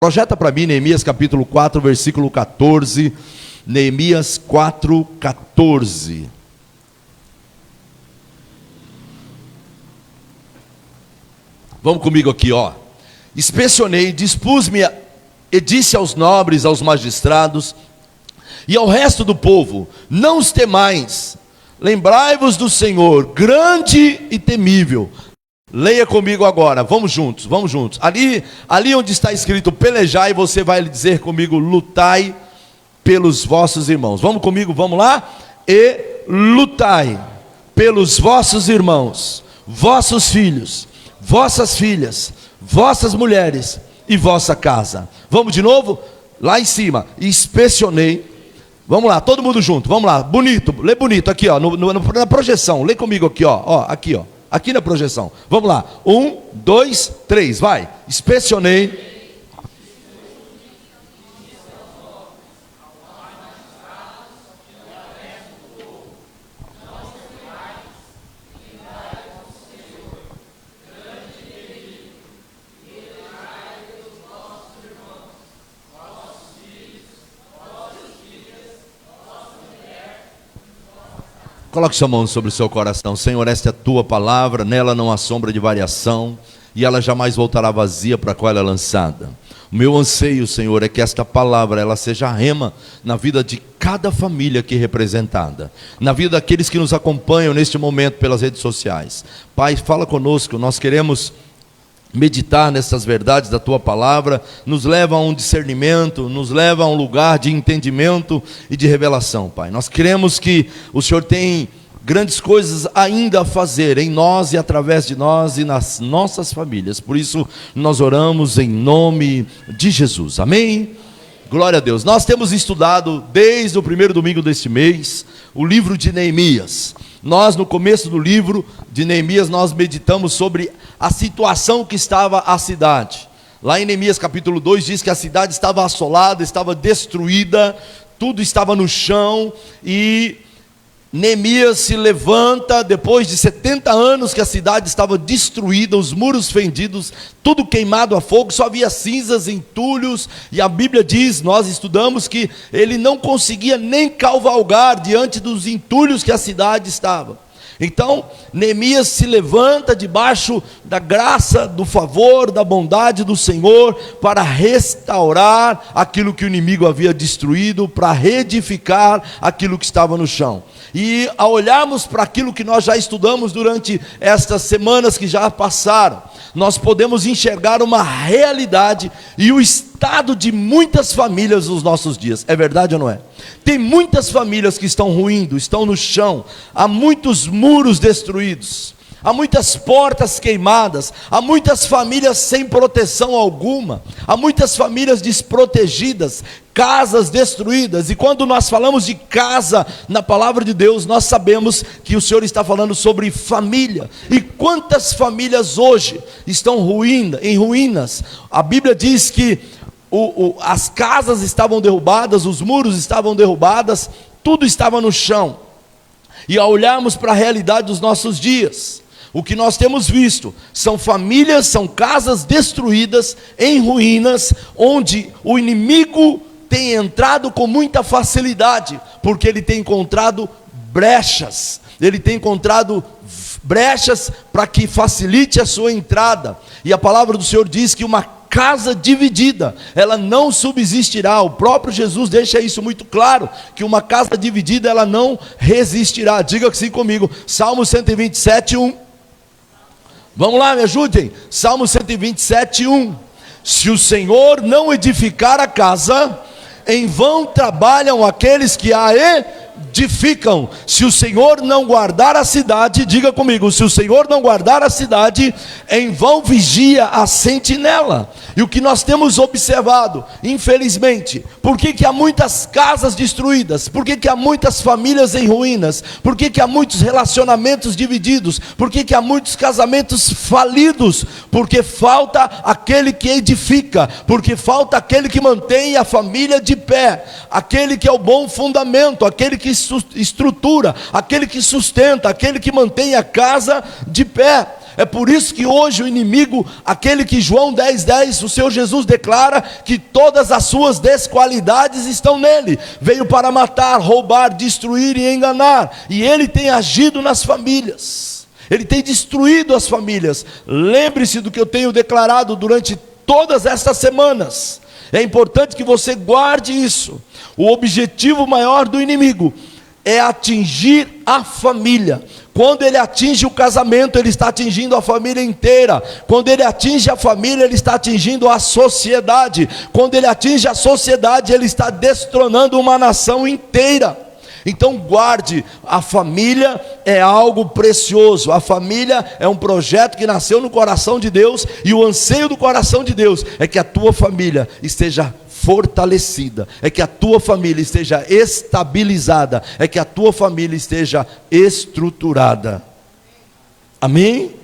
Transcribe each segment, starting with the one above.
Projeta para mim Neemias capítulo 4, versículo 14. Neemias 4, 14. Vamos comigo aqui, ó. Inspecionei, dispus-me e disse aos nobres, aos magistrados e ao resto do povo: não os temais, lembrai-vos do Senhor, grande e temível. Leia comigo agora, vamos juntos, vamos juntos. Ali onde está escrito pelejai, você vai dizer comigo: lutai pelos vossos irmãos. Vamos comigo, vamos lá? E lutai pelos vossos irmãos, vossos filhos, vossas filhas, vossas mulheres e vossa casa. Vamos de novo? Lá em cima, inspecionei. Vamos lá, todo mundo junto, vamos lá, bonito, lê bonito aqui, ó, na projeção, lê comigo aqui, ó, aqui, ó. Aqui na projeção, vamos lá, 1, 2, 3, vai. Inspecionei. Coloque sua mão sobre o seu coração. Senhor, esta é a tua palavra, nela não há sombra de variação, e ela jamais voltará vazia para a qual ela é lançada. O meu anseio, Senhor, é que esta palavra ela seja rema na vida de cada família aqui representada, na vida daqueles que nos acompanham neste momento pelas redes sociais. Pai, fala conosco, nós queremos meditar nessas verdades da tua palavra, nos leva a um discernimento, nos leva a um lugar de entendimento e de revelação, Pai. Nós queremos que o Senhor tem grandes coisas ainda a fazer em nós e através de nós e nas nossas famílias. Por isso nós oramos em nome de Jesus, amém? Glória a Deus. Nós temos estudado desde o primeiro domingo deste mês o livro de Neemias. Nós, no começo do livro de Neemias, nós meditamos sobre a situação que estava a cidade. Lá em Neemias capítulo 2 diz que a cidade estava assolada, estava destruída, tudo estava no chão, e Neemias se levanta depois de 70 anos que a cidade estava destruída, os muros fendidos, tudo queimado a fogo, só havia cinzas, entulhos, e a Bíblia diz, nós estudamos, que ele não conseguia nem cavalgar diante dos entulhos que a cidade estava. Então Neemias se levanta debaixo da graça, do favor, da bondade do Senhor, para restaurar aquilo que o inimigo havia destruído, para reedificar aquilo que estava no chão. E ao olharmos para aquilo que nós já estudamos durante estas semanas que já passaram, nós podemos enxergar uma realidade e o estado de muitas famílias nos nossos dias. É verdade ou não é? Tem muitas famílias que estão ruindo, estão no chão, há muitos muros destruídos, há muitas portas queimadas, há muitas famílias sem proteção alguma, há muitas famílias desprotegidas, casas destruídas. E quando nós falamos de casa na palavra de Deus, nós sabemos que o Senhor está falando sobre família. E quantas famílias hoje estão em ruínas? A Bíblia diz que as casas estavam derrubadas, os muros estavam derrubados, tudo estava no chão. E ao olharmos para a realidade dos nossos dias, o que nós temos visto são famílias, são casas destruídas, em ruínas, onde o inimigo tem entrado com muita facilidade, porque ele tem encontrado brechas, para que facilite a sua entrada. E a palavra do Senhor diz que uma casa dividida, ela não subsistirá. O próprio Jesus deixa isso muito claro, que uma casa dividida, ela não resistirá. Diga assim comigo, Salmo 127, 1. Vamos lá, me ajudem. Salmo 127, 1. Se o Senhor não edificar a casa, em vão trabalham aqueles que a edificam. Se o Senhor não guardar a cidade, diga comigo, se o Senhor não guardar a cidade, em vão vigia a sentinela. E o que nós temos observado, infelizmente, por que há muitas casas destruídas? Por que há muitas famílias em ruínas? Por que há muitos relacionamentos divididos? Por que há muitos casamentos falidos? Porque falta aquele que edifica, porque falta aquele que mantém a família de pé, aquele que é o bom fundamento, aquele que estrutura, aquele que sustenta, aquele que mantém a casa de pé. É por isso que hoje o inimigo, aquele que João 10:10, o Senhor Jesus declara que todas as suas desqualidades estão nele. Veio para matar, roubar, destruir e enganar. E ele tem agido nas famílias. Ele tem destruído as famílias. Lembre-se do que eu tenho declarado durante todas estas semanas. É importante que você guarde isso. O objetivo maior do inimigo é atingir a família. Quando ele atinge o casamento, ele está atingindo a família inteira. Quando ele atinge a família, ele está atingindo a sociedade. Quando ele atinge a sociedade, ele está destronando uma nação inteira. Então guarde, a família é algo precioso. A família é um projeto que nasceu no coração de Deus, e o anseio do coração de Deus é que a tua família esteja fortalecida, é que a tua família esteja estabilizada, é que a tua família esteja estruturada. Amém?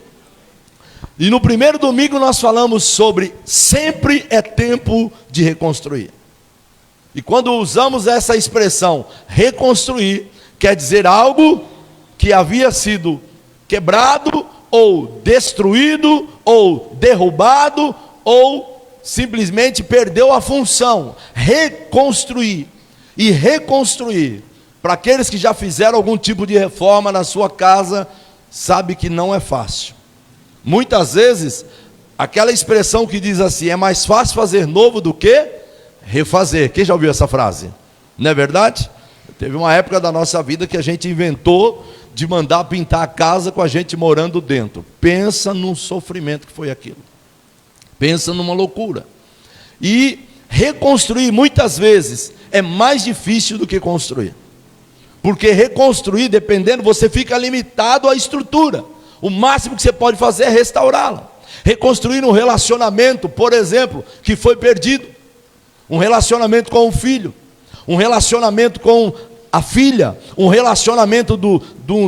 E no primeiro domingo nós falamos sobre sempre é tempo de reconstruir. E quando usamos essa expressão reconstruir, quer dizer algo que havia sido quebrado, ou destruído, ou derrubado, ou simplesmente perdeu a função. Reconstruir. E reconstruir, para aqueles que já fizeram algum tipo de reforma na sua casa, sabe que não é fácil. Muitas vezes, aquela expressão que diz assim, é mais fácil fazer novo do que refazer. Quem já ouviu essa frase? Não é verdade? Teve uma época da nossa vida que a gente inventou de mandar pintar a casa com a gente morando dentro. Pensa num sofrimento que foi aquilo. Pensa numa loucura. E reconstruir muitas vezes é mais difícil do que construir. Porque reconstruir, dependendo, você fica limitado à estrutura. O máximo que você pode fazer é restaurá-la. Reconstruir um relacionamento, por exemplo, que foi perdido. Um relacionamento com o filho, um relacionamento com a filha, um relacionamento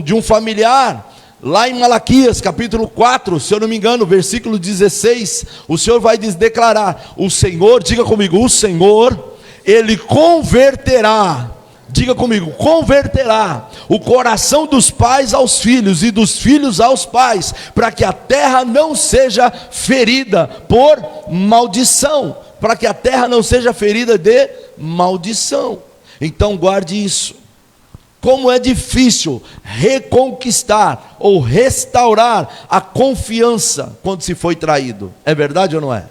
de um familiar. Lá em Malaquias capítulo 4, se eu não me engano, versículo 16, o Senhor vai declarar, o Senhor, diga comigo, o Senhor, Ele converterá, diga comigo, converterá o coração dos pais aos filhos e dos filhos aos pais, para que a terra não seja ferida por maldição. Para que a terra não seja ferida de maldição. Então guarde isso. Como é difícil reconquistar ou restaurar a confiança quando se foi traído. É verdade ou não é?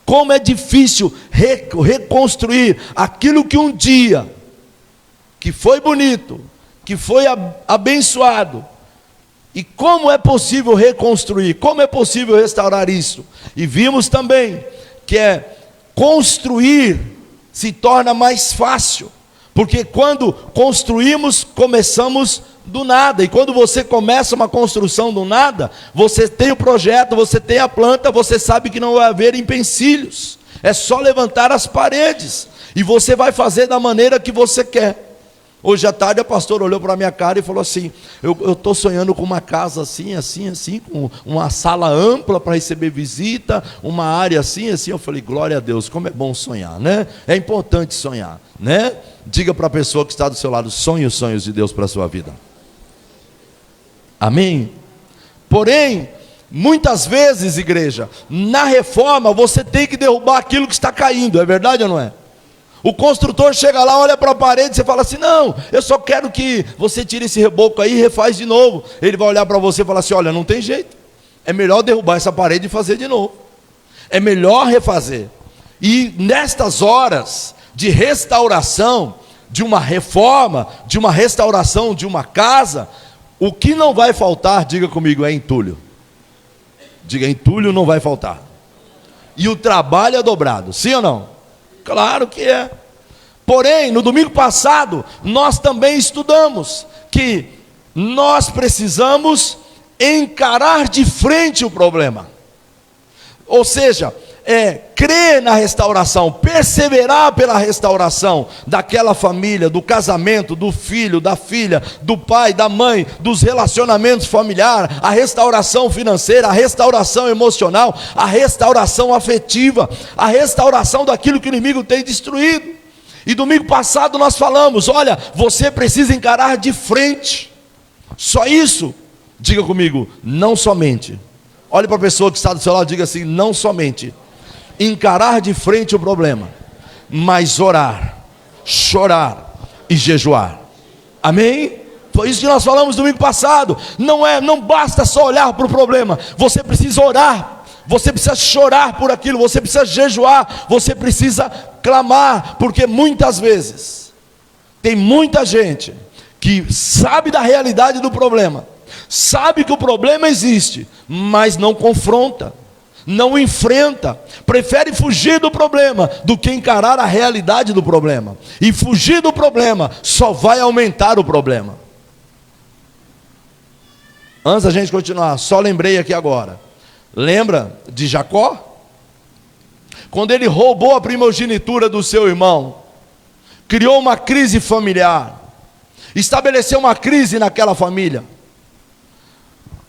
Como é difícil reconstruir aquilo que um dia, que foi bonito, que foi abençoado. E como é possível reconstruir? Como é possível restaurar isso? E vimos também que construir se torna mais fácil, porque quando construímos, começamos do nada, e quando você começa uma construção do nada, você tem o projeto, você tem a planta, você sabe que não vai haver empecilhos, é só levantar as paredes, e você vai fazer da maneira que você quer. Hoje à tarde a pastora olhou para a minha cara e falou assim, eu estou sonhando com uma casa assim, assim, assim, com uma sala ampla para receber visita, uma área assim, assim. Eu falei, glória a Deus, como é bom sonhar, né? É importante sonhar, né? Diga para a pessoa que está do seu lado, sonhe os sonhos de Deus para a sua vida. Amém? Porém, muitas vezes, igreja, na reforma você tem que derrubar aquilo que está caindo, é verdade ou não é? O construtor chega lá, olha para a parede, você fala assim, não, eu só quero que você tire esse reboco aí e refaz de novo. Ele vai olhar para você e falar assim, olha, não tem jeito, é melhor derrubar essa parede e fazer de novo, é melhor refazer. E nestas horas de restauração, de uma reforma, de uma restauração de uma casa, o que não vai faltar, diga comigo, é entulho. Diga, entulho não vai faltar. E o trabalho é dobrado, sim ou não? Claro que é. Porém, no domingo passado, nós também estudamos que nós precisamos encarar de frente o problema. Ou seja, crer na restauração, perseverar pela restauração daquela família, do casamento, do filho, da filha, do pai, da mãe, dos relacionamentos familiares, a restauração financeira, a restauração emocional, a restauração afetiva, a restauração daquilo que o inimigo tem destruído. E domingo passado nós falamos, olha, você precisa encarar de frente. Só isso, diga comigo, não somente Olhe para a pessoa que está do seu lado e diga assim: não somente encarar de frente o problema, mas orar, chorar e jejuar. Amém? Foi isso que nós falamos domingo passado. Não basta só olhar para o problema, você precisa orar, você precisa chorar por aquilo, você precisa jejuar, você precisa clamar, porque muitas vezes tem muita gente que sabe da realidade do problema, sabe que o problema existe, mas não confronta, não enfrenta, prefere fugir do problema do que encarar a realidade do problema. E fugir do problema só vai aumentar o problema. Antes da gente continuar, só lembrei aqui agora. Lembra de Jacó? Quando ele roubou a primogenitura do seu irmão, criou uma crise familiar, estabeleceu uma crise naquela família.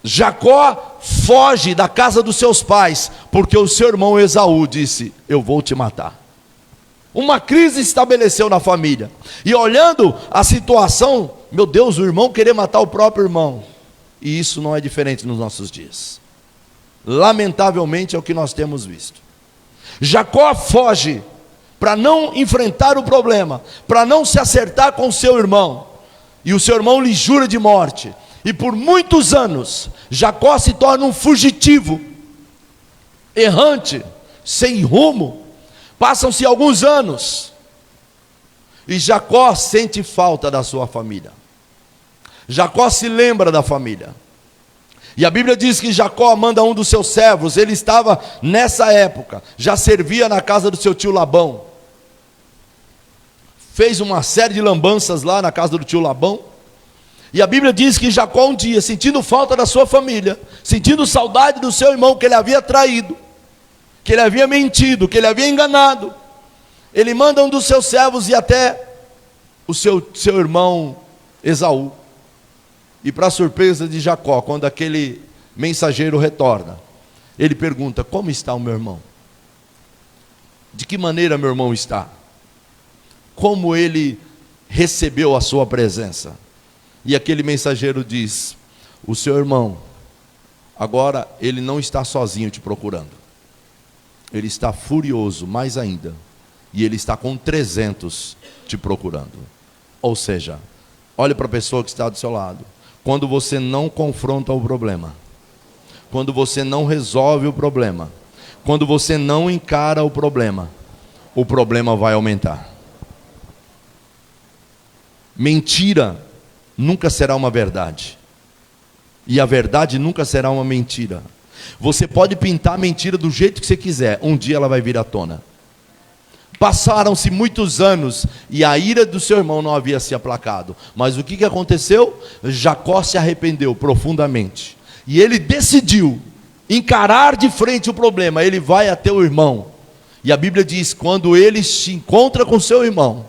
Jacó foge da casa dos seus pais, porque o seu irmão Esaú disse: eu vou te matar. Uma crise estabeleceu na família, e olhando a situação, meu Deus, o irmão querer matar o próprio irmão. E isso não é diferente nos nossos dias. Lamentavelmente é o que nós temos visto. Jacó foge para não enfrentar o problema, para não se acertar com o seu irmão, e o seu irmão lhe jura de morte. E por muitos anos, Jacó se torna um fugitivo, errante, sem rumo. Passam-se alguns anos, e Jacó sente falta da sua família. Jacó se lembra da família. E a Bíblia diz que Jacó manda um dos seus servos. Ele estava nessa época, já servia na casa do seu tio Labão. Fez uma série de lambanças lá na casa do tio Labão. E a Bíblia diz que Jacó um dia, sentindo falta da sua família, sentindo saudade do seu irmão que ele havia traído, que ele havia mentido, que ele havia enganado, ele manda um dos seus servos ir até o seu irmão Esaú. E para surpresa de Jacó, quando aquele mensageiro retorna, ele pergunta: como está o meu irmão? De que maneira meu irmão está? Como ele recebeu a sua presença? E aquele mensageiro diz: o seu irmão, agora ele não está sozinho te procurando, ele está furioso mais ainda, e ele está com 300 te procurando. Ou seja, olhe para a pessoa que está do seu lado. Quando você não confronta o problema, quando você não resolve o problema, quando você não encara o problema vai aumentar. Mentira nunca será uma verdade, e a verdade nunca será uma mentira. Você pode pintar a mentira do jeito que você quiser, um dia ela vai vir à tona. Passaram-se muitos anos e a ira do seu irmão não havia se aplacado. Mas o que aconteceu? Jacó se arrependeu profundamente, e ele decidiu encarar de frente o problema. Ele vai até o irmão, e a Bíblia diz: quando ele se encontra com seu irmão,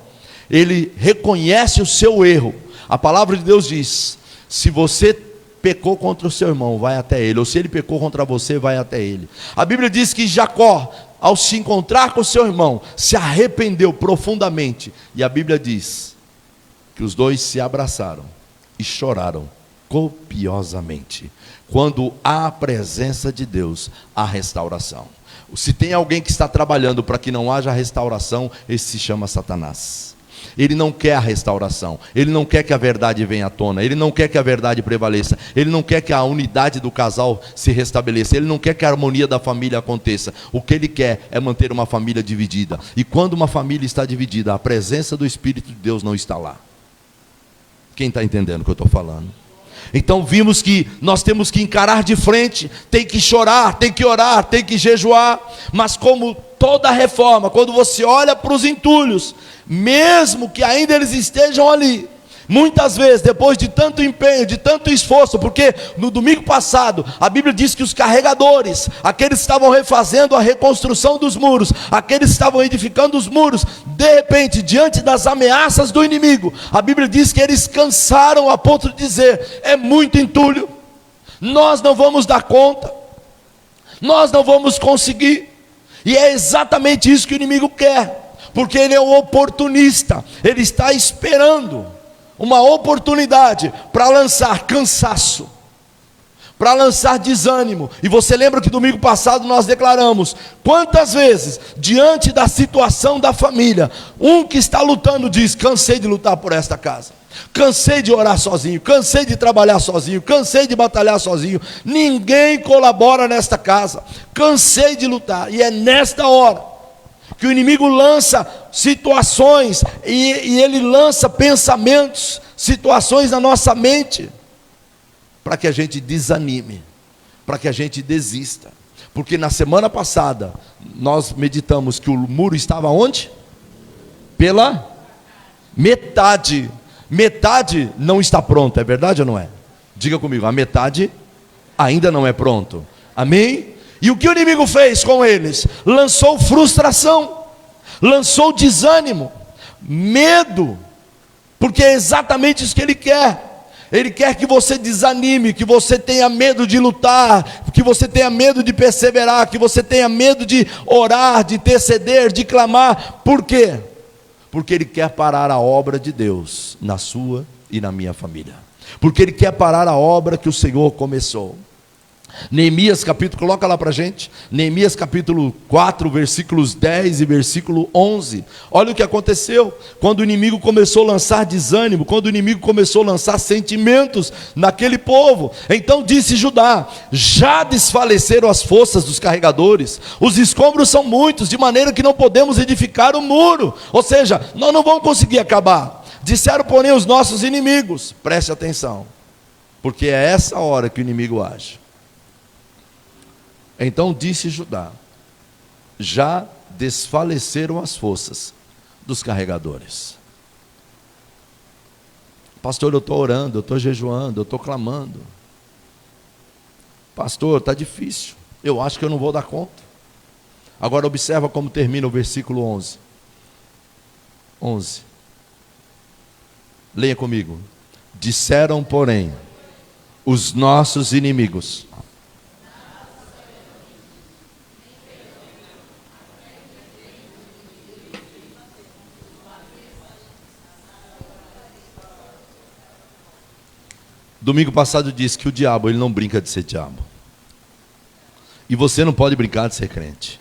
ele reconhece o seu erro. A palavra de Deus diz: se você pecou contra o seu irmão, vai até ele, ou se ele pecou contra você, vai até ele. A Bíblia diz que Jacó, ao se encontrar com seu irmão, se arrependeu profundamente, e a Bíblia diz que os dois se abraçaram e choraram copiosamente. Quando há a presença de Deus, há restauração. Se tem alguém que está trabalhando para que não haja restauração, esse se chama Satanás. Ele não quer a restauração, ele não quer que a verdade venha à tona, ele não quer que a verdade prevaleça, ele não quer que a unidade do casal se restabeleça, ele não quer que a harmonia da família aconteça. O que ele quer é manter uma família dividida, e quando uma família está dividida, a presença do Espírito de Deus não está lá. Quem está entendendo o que eu estou falando? Então vimos que nós temos que encarar de frente, tem que chorar, tem que orar, tem que jejuar. Mas como toda reforma, quando você olha para os entulhos, mesmo que ainda eles estejam ali, muitas vezes, depois de tanto empenho, de tanto esforço, porque no domingo passado, a Bíblia diz que os carregadores, aqueles que estavam refazendo a reconstrução dos muros, aqueles que estavam edificando os muros, de repente, diante das ameaças do inimigo, a Bíblia diz que eles cansaram a ponto de dizer: é muito entulho, nós não vamos dar conta, nós não vamos conseguir. E é exatamente isso que o inimigo quer, porque ele é um oportunista, ele está esperando uma oportunidade para lançar cansaço, para lançar desânimo. E você lembra que domingo passado nós declaramos: quantas vezes, diante da situação da família, um que está lutando diz: cansei de lutar por esta casa, cansei de orar sozinho, cansei de trabalhar sozinho, cansei de batalhar sozinho, ninguém colabora nesta casa, cansei de lutar. E é nesta hora que o inimigo lança situações, e ele lança pensamentos, situações na nossa mente, para que a gente desanime, para que a gente desista. Porque na semana passada nós meditamos que o muro estava onde? Pela metade. Metade não está pronta, é verdade ou não é? Diga comigo, a metade ainda não é pronto. Amém? E o que o inimigo fez com eles? Lançou frustração, lançou desânimo, medo, porque é exatamente isso que ele quer. Ele quer que você desanime, que você tenha medo de lutar, que você tenha medo de perseverar, que você tenha medo de orar, de interceder, de clamar. Por quê? Porque ele quer parar a obra de Deus na sua e na minha família. Porque ele quer parar a obra que o Senhor começou. Neemias capítulo, coloca lá para a gente, Neemias capítulo 4, versículos 10 e versículo 11, olha o que aconteceu, quando o inimigo começou a lançar desânimo, quando o inimigo começou a lançar sentimentos naquele povo. Então disse Judá: já desfaleceram as forças dos carregadores, os escombros são muitos, de maneira que não podemos edificar o muro, ou seja, nós não vamos conseguir acabar. Disseram porém os nossos inimigos, preste atenção, porque é essa hora que o inimigo age. Então disse Judá: já desfaleceram as forças dos carregadores. Pastor, eu estou orando, eu estou jejuando, eu estou clamando. Pastor, está difícil, eu acho que eu não vou dar conta. Agora observa como termina o versículo 11. 11. Leia comigo. Disseram porém os nossos inimigos: domingo passado eu disse que o diabo, ele não brinca de ser diabo. E você não pode brincar de ser crente.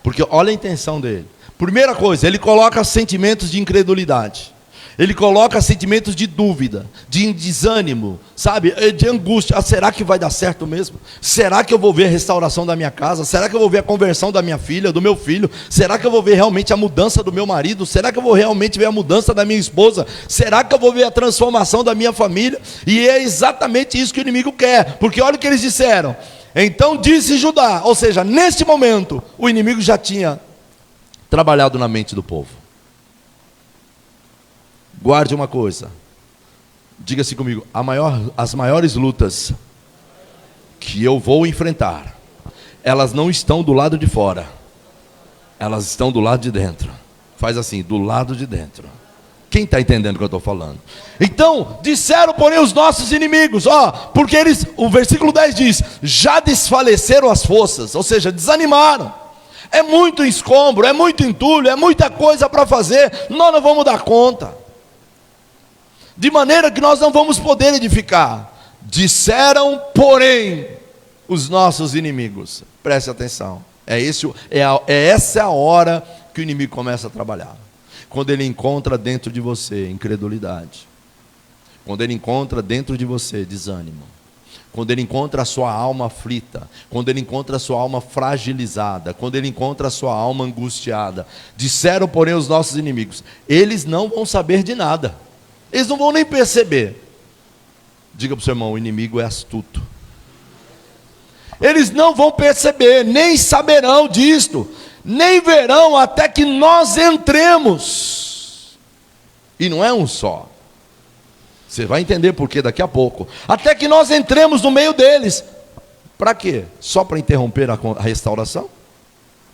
Porque olha a intenção dele. Primeira coisa, ele coloca sentimentos de incredulidade. Ele coloca sentimentos de dúvida, de desânimo, sabe, de angústia. Será que vai dar certo mesmo? Será que eu vou ver a restauração da minha casa? Será que eu vou ver a conversão da minha filha, do meu filho? Será que eu vou ver realmente a mudança do meu marido? Será que eu vou realmente ver a mudança da minha esposa? Será que eu vou ver a transformação da minha família? E é exatamente isso que o inimigo quer, porque olha o que eles disseram. Então disse Judá, ou seja, neste momento o inimigo já tinha trabalhado na mente do povo. Guarde uma coisa, diga-se comigo: as maiores lutas que eu vou enfrentar, elas não estão do lado de fora, elas estão do lado de dentro. Faz assim, do lado de dentro. Quem está entendendo o que eu estou falando? Então, disseram porém os nossos inimigos, porque eles, o versículo 10 diz: já desfaleceram as forças, ou seja, desanimaram. É muito escombro, é muito entulho, é muita coisa para fazer, nós não vamos dar conta. De maneira que nós não vamos poder edificar. Disseram, porém, os nossos inimigos. Preste atenção. Essa é a hora que o inimigo começa a trabalhar. Quando ele encontra dentro de você incredulidade. Quando ele encontra dentro de você desânimo. Quando ele encontra a sua alma aflita. Quando ele encontra a sua alma fragilizada. Quando ele encontra a sua alma angustiada. Disseram, porém, os nossos inimigos: eles não vão saber de nada. Eles não vão nem perceber. Diga para o seu irmão: o inimigo é astuto. Eles não vão perceber, nem saberão disto, nem verão até que nós entremos. E não é um só. Você vai entender por quê daqui a pouco. Até que nós entremos no meio deles. Para quê? Só para interromper a restauração?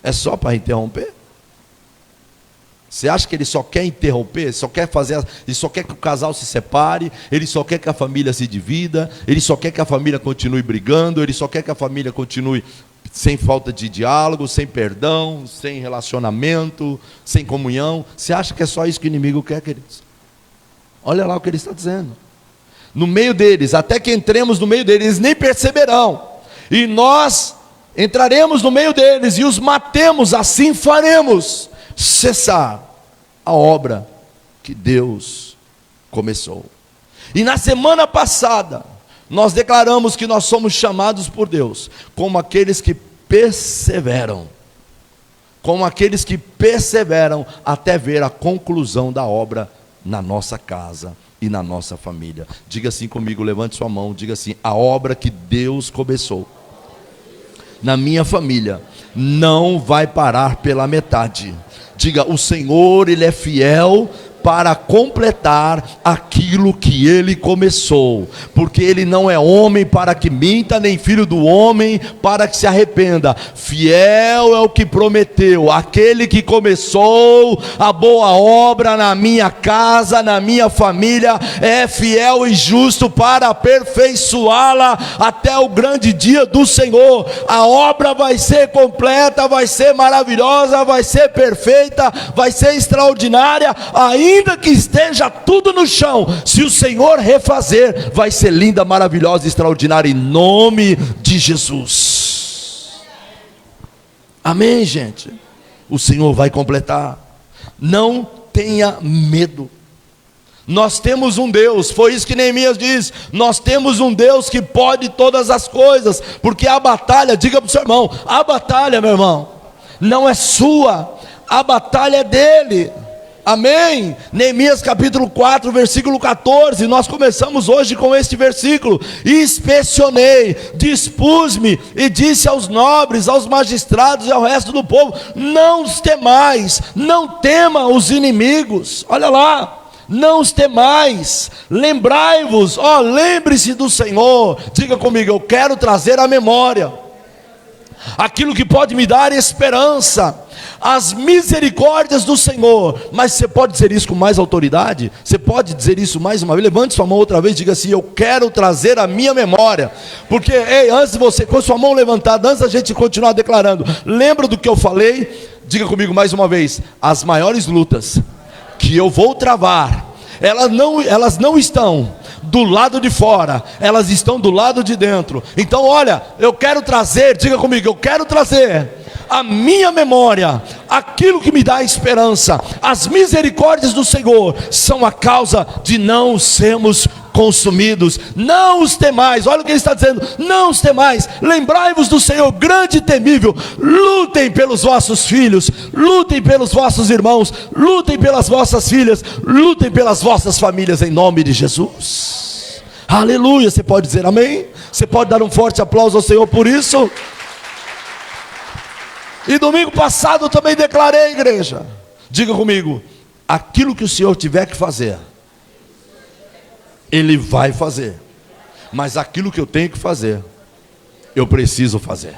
É só para interromper? Você acha que ele só quer interromper, ele só quer que o casal se separe, ele só quer que a família se divida, ele só quer que a família continue brigando, ele só quer que a família continue sem falta de diálogo, sem perdão, sem relacionamento, sem comunhão? Você acha que é só isso que o inimigo quer, queridos? Olha lá o que ele está dizendo. no meio deles, até que entremos no meio deles, eles nem perceberão, e nós entraremos no meio deles e os matemos, assim faremos cessar a obra que Deus começou. E na semana passada, nós declaramos que nós somos chamados por Deus como aqueles que perseveram, até ver a conclusão da obra na nossa casa e na nossa família. Diga assim comigo, levante sua mão, diga assim: a obra que Deus começou na minha família não vai parar pela metade. Diga: o Senhor, Ele é fiel para completar aquilo que Ele começou, porque Ele não é homem para que minta, nem filho do homem para que se arrependa. Fiel é o que prometeu, aquele que começou a boa obra na minha casa, na minha família, é fiel e justo para aperfeiçoá-la até o grande dia do Senhor. A obra vai ser completa, vai ser maravilhosa, vai ser perfeita, vai ser extraordinária, ainda que esteja tudo no chão. Se o Senhor refazer, vai ser linda, maravilhosa, extraordinária, em nome de Jesus. Amém, gente? O Senhor vai completar. Não tenha medo. Nós temos um Deus, foi isso que Neemias diz, nós temos um Deus que pode todas as coisas, porque a batalha, diga para o seu irmão, a batalha, meu irmão, não é sua, a batalha é dele. Amém? Neemias capítulo 4, versículo 14, nós começamos hoje com este versículo: inspecionei, dispus-me e disse aos nobres, aos magistrados e ao resto do povo: não os temais, não tema os inimigos. Olha lá, não os temais, lembrai-vos, lembre-se do Senhor. Diga comigo: eu quero trazer à memória aquilo que pode me dar esperança, as misericórdias do Senhor. Mas você pode dizer isso com mais autoridade? Você pode dizer isso mais uma vez? Levante sua mão outra vez, diga assim: eu quero trazer a minha memória. Porque, antes de você, com sua mão levantada, antes da gente continuar declarando, lembra do que eu falei? Diga comigo mais uma vez: as maiores lutas que eu vou travar, elas não estão do lado de fora, elas estão do lado de dentro. Então olha, eu quero trazer, diga comigo, eu quero trazer a minha memória aquilo que me dá esperança. As misericórdias do Senhor são a causa de não sermos consumidos. Não os temais, olha o que ele está dizendo: não os temais, lembrai-vos do Senhor grande e temível. Lutem pelos vossos filhos, lutem pelos vossos irmãos, lutem pelas vossas filhas, lutem pelas vossas famílias, em nome de Jesus. Aleluia. Você pode dizer amém? Você pode dar um forte aplauso ao Senhor por isso? E domingo passado eu também declarei, igreja, diga comigo: aquilo que o Senhor tiver que fazer, Ele vai fazer, mas aquilo que eu tenho que fazer, eu preciso fazer.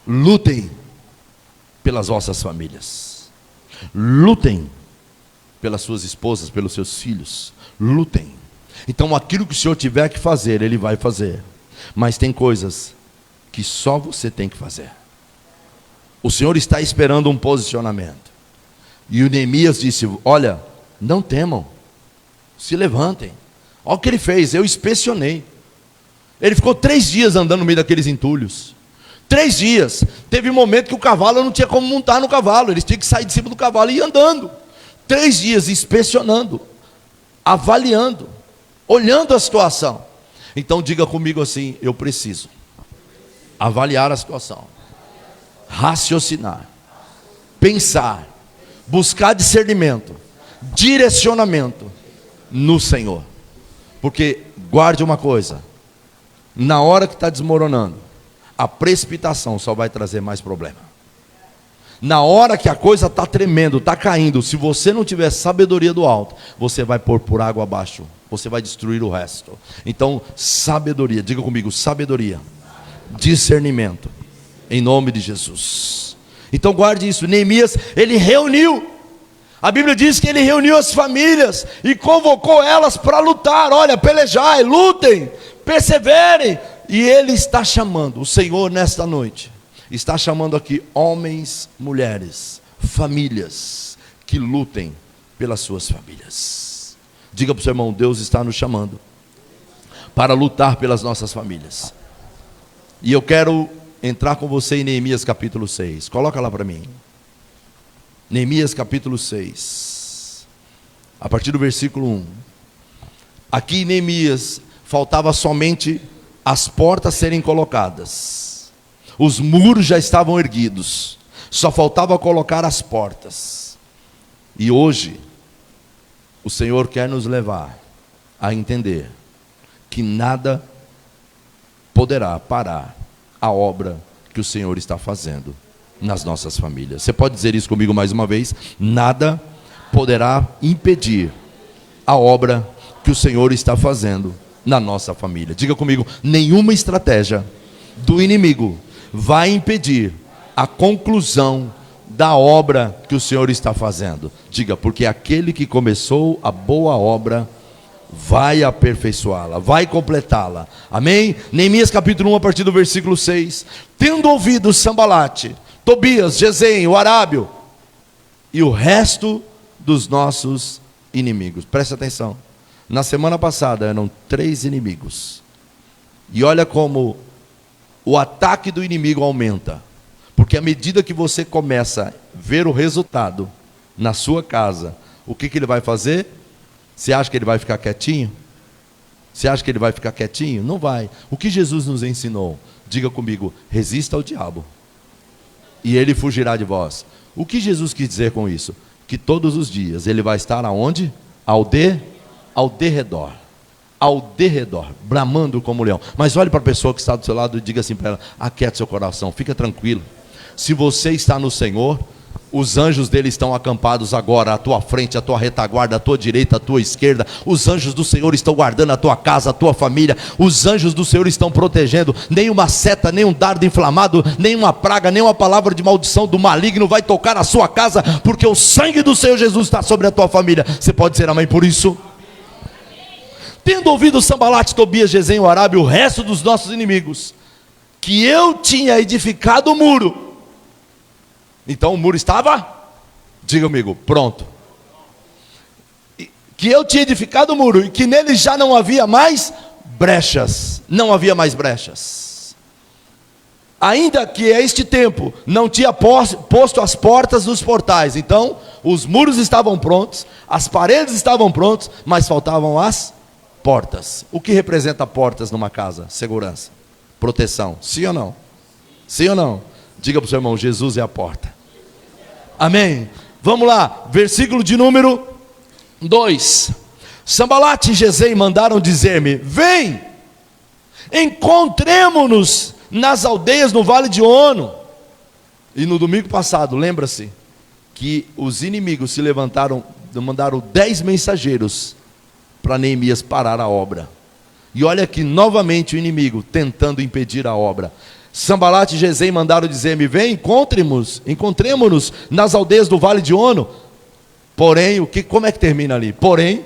Lutem pelas vossas famílias, lutem pelas suas esposas, pelos seus filhos, lutem. Então aquilo que o Senhor tiver que fazer, Ele vai fazer, mas tem coisas que só você tem que fazer. O Senhor está esperando um posicionamento. E o Neemias disse: olha, não temam, se levantem. Olha o que ele fez: eu inspecionei. Ele ficou 3 dias andando no meio daqueles entulhos. 3 dias. Teve um momento que o cavalo não tinha como montar no cavalo, eles tinham que sair de cima do cavalo e ir andando. 3 dias inspecionando, avaliando, olhando a situação. Então diga comigo assim: eu preciso avaliar a situação, raciocinar, pensar, buscar discernimento, direcionamento no Senhor. Porque guarde uma coisa: na hora que está desmoronando, a precipitação só vai trazer mais problema. Na hora que a coisa está tremendo, está caindo, se você não tiver sabedoria do alto, você vai pôr por água abaixo, você vai destruir o resto. Então, sabedoria, diga comigo: sabedoria, discernimento, em nome de Jesus. Então guarde isso. Neemias, ele reuniu, a Bíblia diz que ele reuniu as famílias e convocou elas para lutar. Olha, pelejai, lutem, perseverem. E ele está chamando, o Senhor nesta noite está chamando aqui homens, mulheres, famílias que lutem pelas suas famílias. Diga para o seu irmão: Deus está nos chamando para lutar pelas nossas famílias. E eu quero entrar com você em Neemias capítulo 6. Coloca lá para mim. Neemias capítulo 6. A partir do versículo 1. Aqui em Neemias faltava somente as portas serem colocadas. Os muros já estavam erguidos. Só faltava colocar as portas. E hoje o Senhor quer nos levar a entender que nada poderá parar a obra que o Senhor está fazendo nas nossas famílias. Você pode dizer isso comigo mais uma vez? Nada poderá impedir a obra que o Senhor está fazendo na nossa família. Diga comigo: nenhuma estratégia do inimigo vai impedir a conclusão da obra que o Senhor está fazendo. Diga: porque aquele que começou a boa obra vai aperfeiçoá-la, vai completá-la. Amém? Neemias capítulo 1, a partir do versículo 6. Tendo ouvido Sambalate, Tobias, Gesem, o Arábio e o resto dos nossos inimigos. Presta atenção. Na semana passada eram 3 inimigos. E olha como o ataque do inimigo aumenta. Porque à medida que você começa a ver o resultado na sua casa, o que ele vai fazer? Você acha que ele vai ficar quietinho? Você acha que ele vai ficar quietinho? Não vai. O que Jesus nos ensinou? Diga comigo: resista ao diabo e ele fugirá de vós. O que Jesus quis dizer com isso? Que todos os dias ele vai estar aonde? Ao derredor. Ao derredor, bramando como leão. Mas olhe para a pessoa que está do seu lado e diga assim para ela: aquiete seu coração, fica tranquilo. Se você está no Senhor, os anjos dele estão acampados agora à tua frente, à tua retaguarda, à tua direita, à tua esquerda. Os anjos do Senhor estão guardando a tua casa, a tua família. Os anjos do Senhor estão protegendo. Nenhuma seta, nenhum dardo inflamado, nenhuma praga, nenhuma palavra de maldição do maligno vai tocar a sua casa, porque o sangue do Senhor Jesus está sobre a tua família. Você pode dizer amém por isso? Tendo ouvido Sambalate, Tobias, Gesem, o Arábio e o resto dos nossos inimigos, que eu tinha edificado o muro. Então o muro estava, diga comigo, pronto. Que eu tinha edificado o muro e que nele já não havia mais brechas. Não havia mais brechas. Ainda que a este tempo não tinha posto as portas dos portais. Então os muros estavam prontos, as paredes estavam prontas, mas faltavam as portas. O que representa portas numa casa? Segurança, proteção. Sim ou não? Sim ou não? Diga para o seu irmão: Jesus é a porta. Amém? Vamos lá, versículo de número 2. Sambalate e Gesem mandaram dizer-me: vem, encontremo-nos nas aldeias no vale de Ono. E no domingo passado, lembra-se que os inimigos se levantaram, mandaram 10 mensageiros para Neemias parar a obra. E olha aqui novamente o inimigo tentando impedir a obra. Sambalate e Gesem mandaram dizer-me: vem, encontremo-nos nas aldeias do vale de Ono. Porém, como é que termina ali? Porém,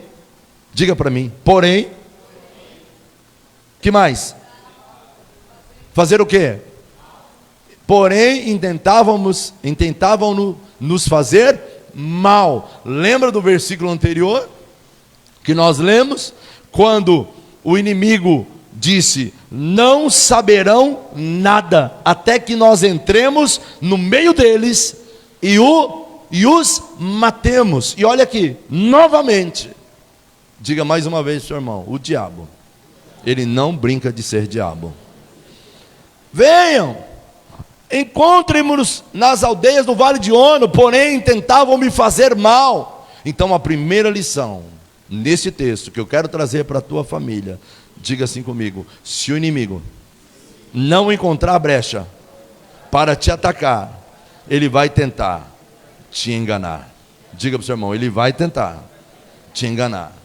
diga para mim, porém, que mais? Fazer o quê? Porém, intentavam nos fazer mal. Lembra do versículo anterior que nós lemos? Quando o inimigo disse: não saberão nada, até que nós entremos no meio deles e os matemos. E olha aqui, novamente, diga mais uma vez, seu irmão: o diabo, ele não brinca de ser diabo. Venham, encontrem-nos nas aldeias do vale de Ono, porém tentavam me fazer mal. Então a primeira lição nesse texto que eu quero trazer para a tua família, diga assim comigo: se o inimigo não encontrar brecha para te atacar, ele vai tentar te enganar. Diga para o seu irmão: ele vai tentar te enganar.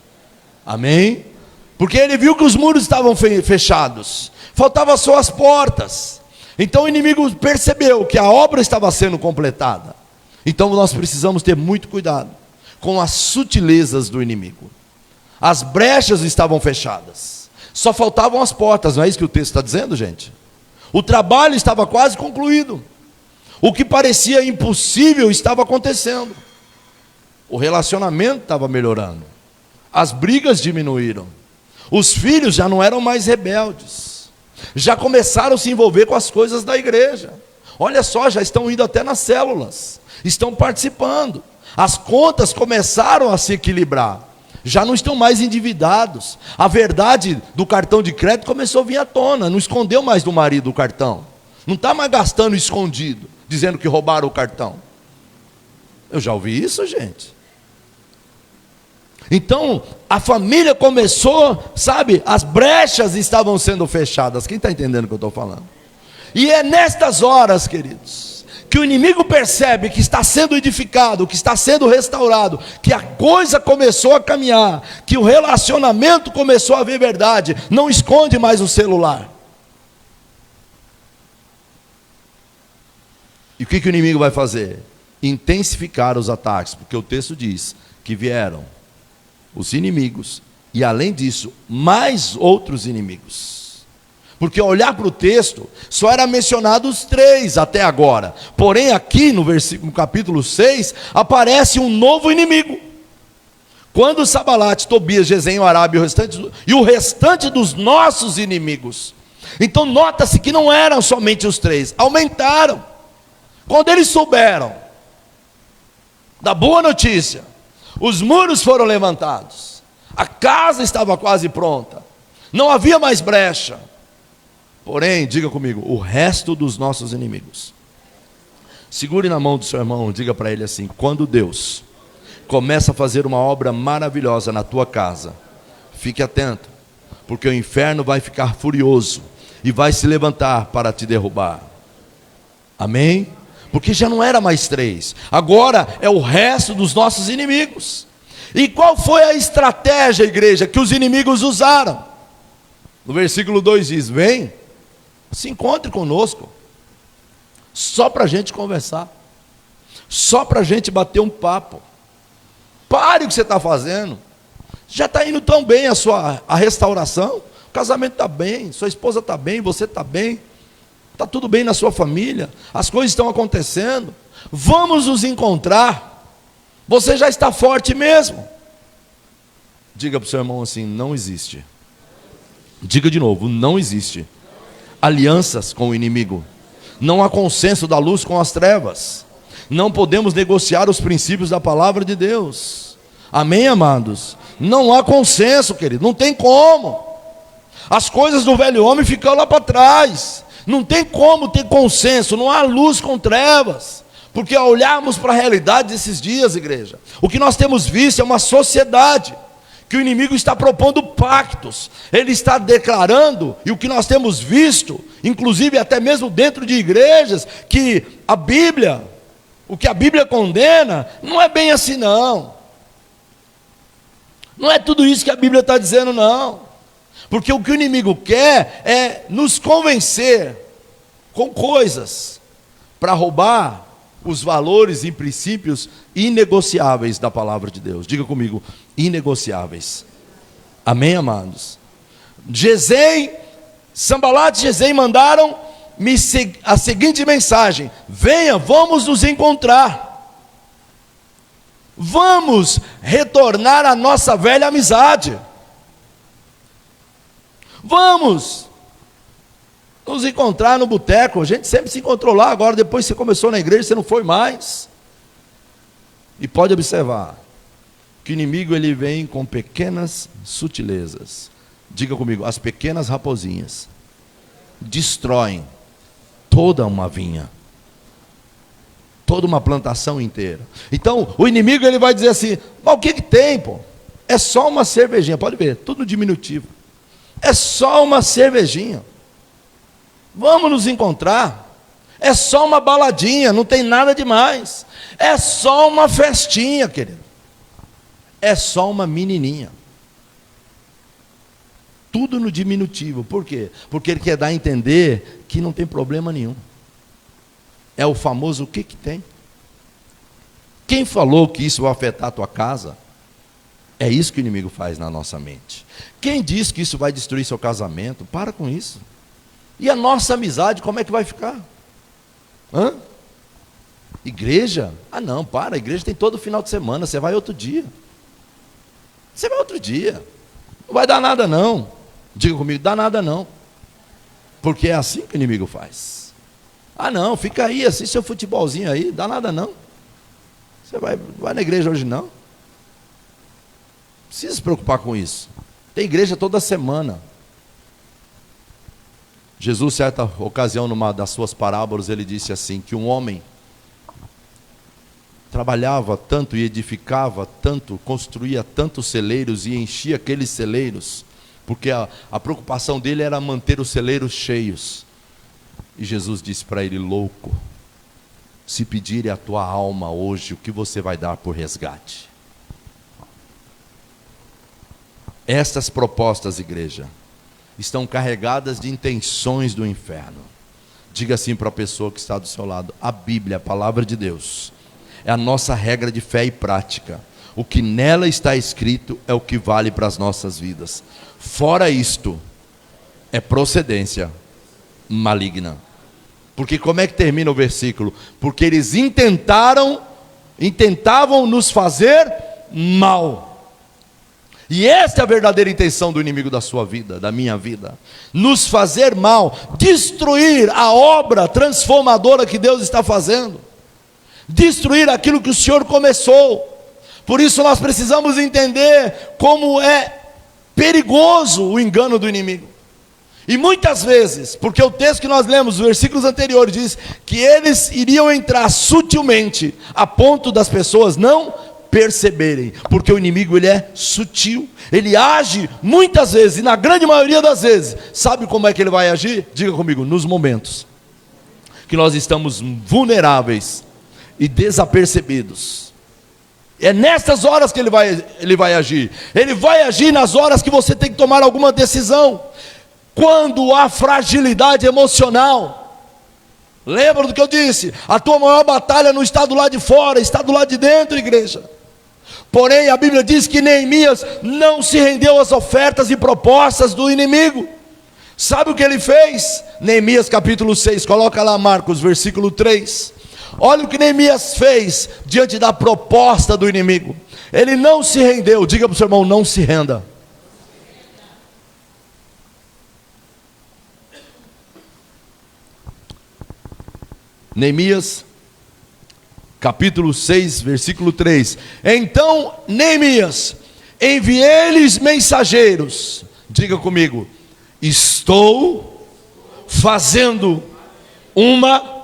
Amém? Porque ele viu que os muros estavam fechados, faltavam só as portas. Então o inimigo percebeu que a obra estava sendo completada. Então nós precisamos ter muito cuidado com as sutilezas do inimigo. As brechas estavam fechadas, só faltavam as portas. Não é isso que o texto está dizendo, gente? O trabalho estava quase concluído. O que parecia impossível estava acontecendo. O relacionamento estava melhorando. as brigas diminuíram, os filhos já não eram mais rebeldes, já começaram a se envolver com as coisas da igreja. Olha só, já estão indo até nas células, estão participando, as contas começaram a se equilibrar, já não estão mais endividados, a verdade do cartão de crédito começou a vir à tona, não escondeu mais do marido o cartão, não está mais gastando escondido, dizendo que roubaram o cartão. Eu já ouvi isso, gente. Então, a família começou, sabe, as brechas estavam sendo fechadas. Quem está entendendo o que eu estou falando? E é nestas horas, queridos, que o inimigo percebe que está sendo edificado, que está sendo restaurado, que a coisa começou a caminhar, que o relacionamento começou a ver verdade. Não esconde mais o celular. E o que o inimigo vai fazer? Intensificar os ataques, porque o texto diz que vieram os inimigos, e além disso, mais outros inimigos. Porque ao olhar para o texto, só era mencionado os 3 até agora. Porém, aqui no capítulo 6, aparece um novo inimigo. Quando Sanbalate, Tobias, Gesem, o Arabe e o restante dos nossos inimigos. Então nota-se que não eram somente os 3, aumentaram. Quando eles souberam da boa notícia, os muros foram levantados, a casa estava quase pronta, não havia mais brecha. Porém, diga comigo, o resto dos nossos inimigos. Segure na mão do seu irmão, diga para ele assim: quando Deus começa a fazer uma obra maravilhosa na tua casa, fique atento, porque o inferno vai ficar furioso e vai se levantar para te derrubar. Amém? Porque já não era mais 3, agora é o resto dos nossos inimigos. E qual foi a estratégia, igreja, que os inimigos usaram? No versículo 2 diz: vem, se encontre conosco, só para a gente conversar, só para a gente bater um papo. Pare o que você está fazendo, já está indo tão bem a restauração, o casamento está bem, sua esposa está bem, você está bem, está tudo bem na sua família, as coisas estão acontecendo, vamos nos encontrar, você já está forte mesmo. Diga para o seu irmão assim: não existe. Diga de novo: não existe alianças com o inimigo, não há consenso da luz com as trevas, não podemos negociar os princípios da palavra de Deus. Amém, amados? Não há consenso, querido, não tem como. As coisas do velho homem ficam lá para trás, não tem como ter consenso, não há luz com trevas. Porque ao olharmos para a realidade desses dias, igreja, o que nós temos visto é uma sociedade que o inimigo está propondo pactos, ele está declarando, e o que nós temos visto, inclusive até mesmo dentro de igrejas, que a Bíblia, o que a Bíblia condena, não é bem assim não. Não é tudo isso que a Bíblia está dizendo não. Porque o que o inimigo quer é nos convencer com coisas para roubar os valores e princípios inegociáveis da palavra de Deus. Diga comigo: inegociáveis. Amém, amados? Sanbalate e Gesem mandaram a seguinte mensagem: venha, vamos nos encontrar, vamos retornar à nossa velha amizade, vamos nos encontrar no boteco. A gente sempre se encontrou lá, agora depois que você começou na igreja, você não foi mais. E pode observar que o inimigo ele vem com pequenas sutilezas. Diga comigo: as pequenas raposinhas destroem toda uma vinha, toda uma plantação inteira. Então o inimigo ele vai dizer assim: mas o que tem, pô? É só uma cervejinha. Pode ver, tudo no diminutivo. É só uma cervejinha. Vamos nos encontrar. É só uma baladinha, não tem nada demais. É só uma festinha, querido. É só uma menininha. Tudo no diminutivo. Por quê? Porque ele quer dar a entender que não tem problema nenhum. É o famoso: o que tem? Quem falou que isso vai afetar a tua casa? É isso que o inimigo faz na nossa mente. Quem diz que isso vai destruir seu casamento? Para com isso. E a nossa amizade, como é que vai ficar? Hã? Igreja? Ah não, para, a igreja tem todo final de semana, você vai outro dia. Você vai outro dia. Não vai dar nada não. Diga comigo, dá nada não. Porque é assim que o inimigo faz. Ah não, fica aí, assiste seu futebolzinho aí, dá nada não. Você vai na igreja hoje não. Não precisa se preocupar com isso. Tem igreja toda semana. Jesus, certa ocasião, numa das suas parábolas, ele disse assim, que um homem trabalhava tanto e edificava tanto, construía tantos celeiros e enchia aqueles celeiros, porque a preocupação dele era manter os celeiros cheios. E Jesus disse para ele, louco, se pedirem a tua alma hoje, o que você vai dar por resgate? Estas propostas, igreja, estão carregadas de intenções do inferno. Diga assim para a pessoa que está do seu lado, a Bíblia, a palavra de Deus, é a nossa regra de fé e prática. O que nela está escrito é o que vale para as nossas vidas. Fora isto, é procedência maligna. Porque como é que termina o versículo? Porque eles intentavam nos fazer mal. E esta é a verdadeira intenção do inimigo da sua vida, da minha vida. Nos fazer mal, destruir a obra transformadora que Deus está fazendo. Destruir aquilo que o Senhor começou. Por isso nós precisamos entender como é perigoso o engano do inimigo. E muitas vezes, porque o texto que nós lemos, os versículos anteriores, diz que eles iriam entrar sutilmente, a ponto das pessoas não perceberem, porque o inimigo ele é sutil, ele age muitas vezes, e na grande maioria das vezes, sabe como é que ele vai agir? Diga comigo, nos momentos que nós estamos vulneráveis e desapercebidos, é nessas horas que ele vai agir. Ele vai agir nas horas que você tem que tomar alguma decisão, quando há fragilidade emocional. Lembra do que eu disse? A tua maior batalha não está do lado de fora, está do lado de dentro, igreja. Porém a Bíblia diz que Neemias não se rendeu às ofertas e propostas do inimigo. Sabe o que ele fez? Neemias capítulo 6, coloca lá Marcos, versículo 3. Olha o que Neemias fez diante da proposta do inimigo. Ele não se rendeu. Diga para o seu irmão, não se renda. Neemias capítulo 6, versículo 3. Então Neemias, enviei-lhes mensageiros. Diga comigo, estou fazendo uma...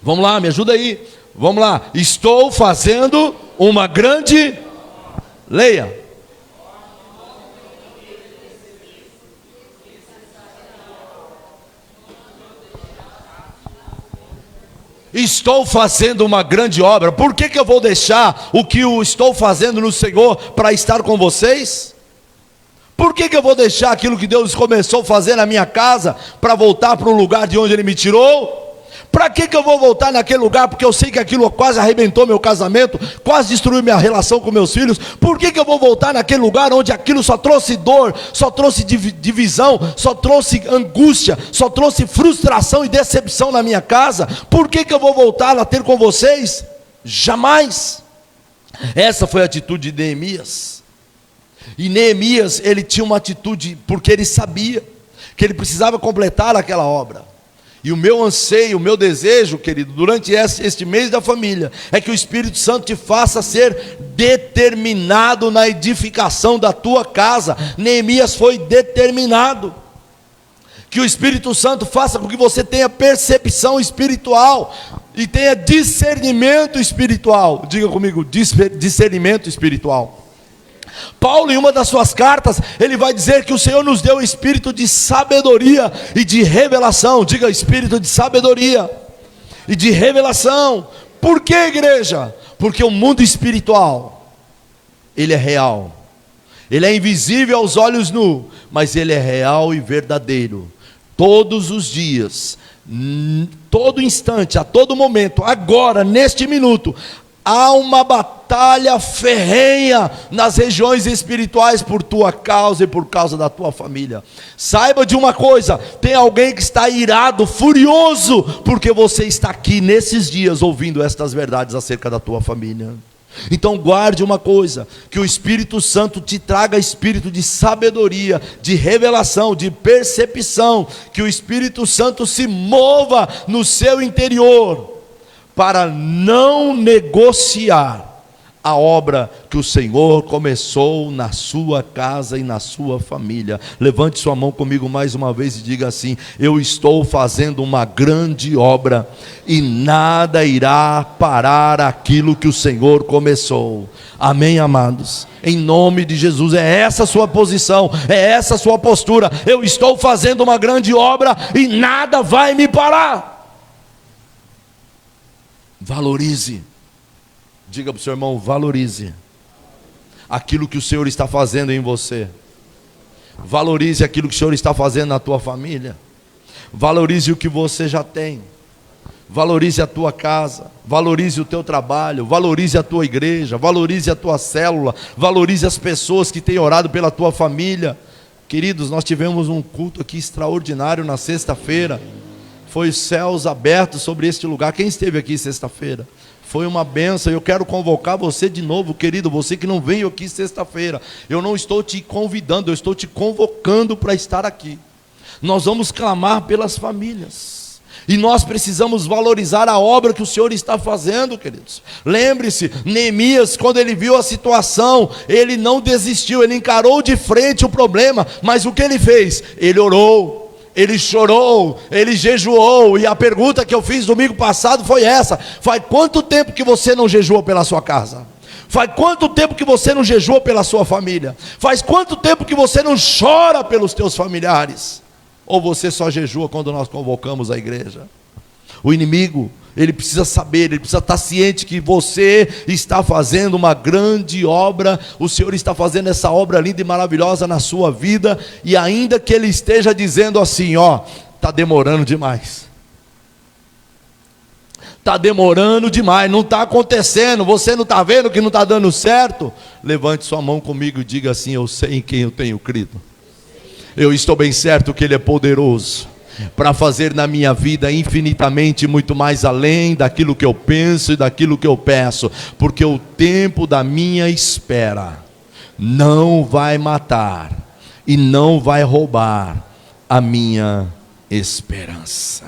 Vamos lá, me ajuda aí. Vamos lá. Estou fazendo uma grande... Leia. Estou fazendo uma grande obra. Por que eu vou deixar o que eu estou fazendo no Senhor para estar com vocês? Por que eu vou deixar aquilo que Deus começou a fazer na minha casa para voltar para um lugar de onde Ele me tirou? Para que eu vou voltar naquele lugar? Porque eu sei que aquilo quase arrebentou meu casamento, quase destruiu minha relação com meus filhos. Por que eu vou voltar naquele lugar onde aquilo só trouxe dor, só trouxe divisão, só trouxe angústia, só trouxe frustração e decepção na minha casa? Por que eu vou voltar a ter com vocês? Jamais. Essa foi a atitude de Neemias. E Neemias, ele tinha uma atitude, porque ele sabia que ele precisava completar aquela obra. E o meu anseio, o meu desejo, querido, durante este mês da família, é que o Espírito Santo te faça ser determinado na edificação da tua casa. Neemias foi determinado. Que o Espírito Santo faça com que você tenha percepção espiritual e tenha discernimento espiritual. Diga comigo, discernimento espiritual. Paulo, em uma das suas cartas, ele vai dizer que o Senhor nos deu espírito de sabedoria e de revelação. Diga, espírito de sabedoria e de revelação. Por que, igreja? Porque o mundo espiritual, ele é real. Ele é invisível aos olhos nus, mas ele é real e verdadeiro. Todos os dias, todo instante, a todo momento, agora, neste minuto, há uma batalha ferrenha nas regiões espirituais por tua causa e por causa da tua família. Saiba de uma coisa, tem alguém que está irado, furioso, porque você está aqui nesses dias ouvindo estas verdades acerca da tua família. Então guarde uma coisa, que o Espírito Santo te traga espírito de sabedoria, de revelação, de percepção, que o Espírito Santo se mova no seu interior, para não negociar a obra que o Senhor começou na sua casa e na sua família. Levante sua mão comigo mais uma vez e diga assim: eu estou fazendo uma grande obra e nada irá parar aquilo que o Senhor começou. Amém, amados? Em nome de Jesus, é essa a sua posição, é essa a sua postura. Eu estou fazendo uma grande obra e nada vai me parar. Valorize. Diga para o seu irmão: valorize aquilo que o Senhor está fazendo em você. Valorize aquilo que o Senhor está fazendo na tua família. Valorize o que você já tem. Valorize a tua casa. Valorize o teu trabalho. Valorize a tua igreja. Valorize a tua célula. Valorize as pessoas que têm orado pela tua família. Queridos, nós tivemos um culto aqui extraordinário na sexta-feira. Foi os céus abertos sobre este lugar. Quem esteve aqui sexta-feira? Foi uma bênção. Eu quero convocar você de novo, querido, você que não veio aqui sexta-feira. Eu não estou te convidando, eu estou te convocando para estar aqui. Nós vamos clamar pelas famílias, e nós precisamos valorizar a obra que o Senhor está fazendo, queridos. Lembre-se, Neemias, quando ele viu a situação, ele não desistiu, ele encarou de frente o problema. Mas o que ele fez? Ele orou, ele chorou, ele jejuou. E a pergunta que eu fiz domingo passado foi essa: faz quanto tempo que você não jejuou pela sua casa? Faz quanto tempo que você não jejuou pela sua família? Faz quanto tempo que você não chora pelos teus familiares? Ou você só jejua quando nós convocamos a igreja? O inimigo, ele precisa saber, ele precisa estar ciente que você está fazendo uma grande obra. O Senhor está fazendo essa obra linda e maravilhosa na sua vida. E ainda que ele esteja dizendo assim: ó, está demorando demais, está demorando demais, não está acontecendo, você não está vendo que não está dando certo. Levante sua mão comigo e diga assim: eu sei em quem eu tenho crido. Eu estou bem certo que Ele é poderoso para fazer na minha vida infinitamente muito mais além daquilo que eu penso e daquilo que eu peço, porque o tempo da minha espera não vai matar e não vai roubar a minha esperança.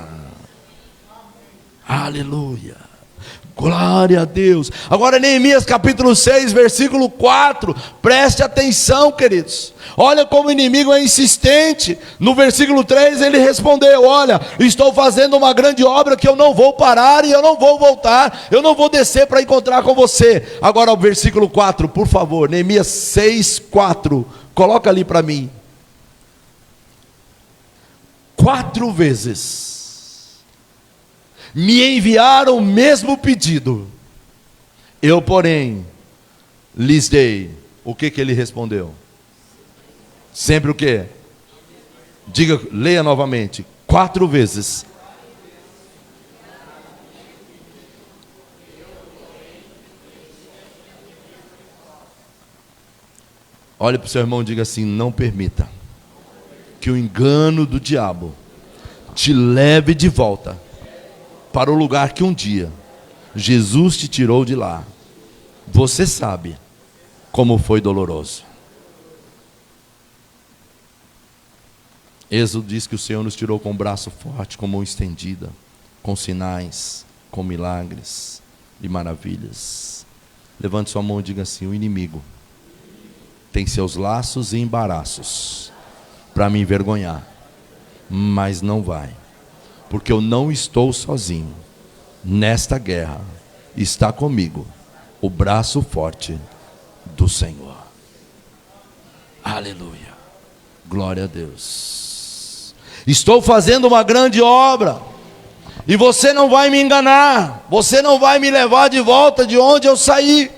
Aleluia, glória a Deus. Agora Neemias capítulo 6 versículo 4, preste atenção, queridos. Olha como o inimigo é insistente. No versículo 3 ele respondeu: olha, estou fazendo uma grande obra que eu não vou parar e eu não vou voltar, eu não vou descer para encontrar com você. Agora o versículo 4, por favor, Neemias 6, 4, coloca ali para mim. 4 vezes me enviaram o mesmo pedido, eu porém lhes dei. O que ele respondeu? Sempre o quê? Diga, leia novamente. 4 vezes. Olhe para o seu irmão e diga assim: não permita que o engano do diabo te leve de volta para o lugar que um dia Jesus te tirou de lá. Você sabe como foi doloroso. Êxodo diz que o Senhor nos tirou com o braço forte, com mão estendida, com sinais, com milagres e maravilhas. Levante sua mão e diga assim: o inimigo tem seus laços e embaraços para me envergonhar, mas não vai, porque eu não estou sozinho nesta guerra. Está comigo o braço forte do Senhor. Aleluia, glória a Deus. Estou fazendo uma grande obra e você não vai me enganar, você não vai me levar de volta de onde eu saí.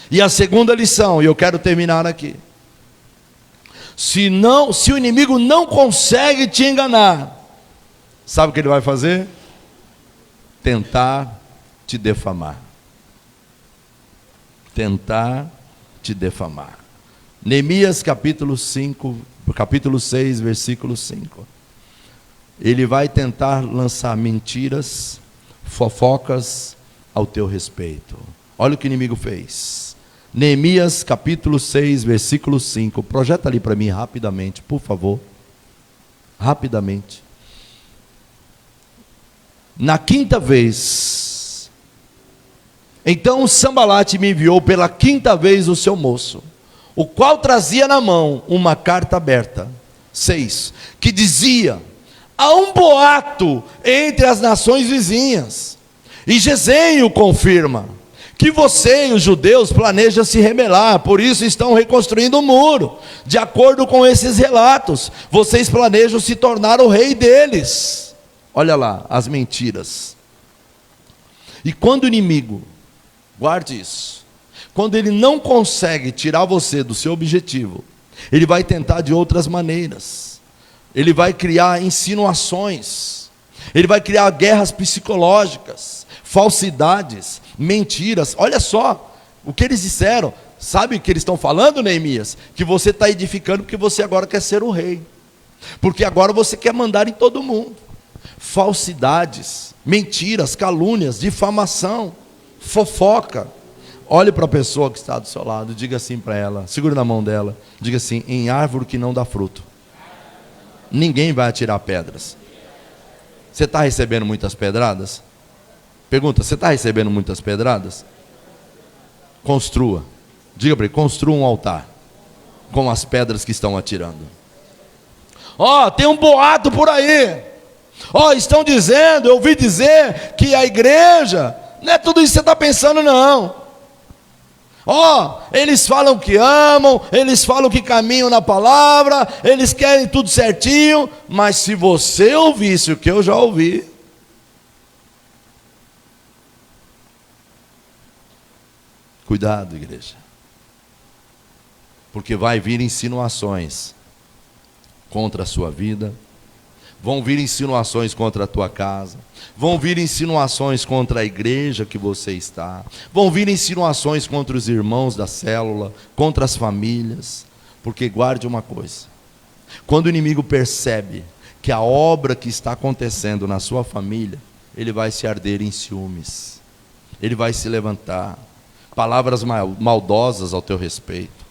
E a segunda lição, e eu quero terminar aqui: se o inimigo não consegue te enganar, sabe o que ele vai fazer? Tentar te defamar. Tentar te defamar. Neemias capítulo 6, versículo 5. Ele vai tentar lançar mentiras, fofocas ao teu respeito. Olha o que o inimigo fez. Neemias capítulo 6, versículo 5. Projeta ali para mim rapidamente, por favor. Rapidamente. Na quinta vez, então Sambalate me enviou pela quinta vez o seu moço, o qual trazia na mão uma carta aberta. 6. Que dizia: há um boato entre as nações vizinhas, e Gesem o confirma, que você e os judeus planejam se rebelar, por isso estão reconstruindo o muro. De acordo com esses relatos, vocês planejam se tornar o rei deles. Olha lá, as mentiras. E quando o inimigo, guarde isso, quando ele não consegue tirar você do seu objetivo, ele vai tentar de outras maneiras. Ele vai criar insinuações, ele vai criar guerras psicológicas, falsidades, mentiras. Olha só o que eles disseram. Sabe o que eles estão falando, Neemias? Que você está edificando porque você agora quer ser o rei, porque agora você quer mandar em todo mundo. Falsidades, mentiras, calúnias, difamação, fofoca. Olhe para a pessoa que está do seu lado, diga assim para ela, segure na mão dela, diga assim: em árvore que não dá fruto, ninguém vai atirar pedras. Você está recebendo muitas pedradas? Pergunta: você está recebendo muitas pedradas? Construa, diga para ele: construa um altar com as pedras que estão atirando. Tem um boato por aí. Estão dizendo, eu ouvi dizer que a igreja, não é tudo isso que você está pensando não. Eles falam que amam, eles falam que caminham na palavra, eles querem tudo certinho, mas se você ouvisse o que eu já ouvi, cuidado, igreja, porque vai vir insinuações contra a sua vida, vão vir insinuações contra a tua casa, vão vir insinuações contra a igreja que você está, vão vir insinuações contra os irmãos da célula, contra as famílias, porque guarde uma coisa: quando o inimigo percebe que a obra que está acontecendo na sua família, ele vai se arder em ciúmes, ele vai se levantar, palavras maldosas ao teu respeito,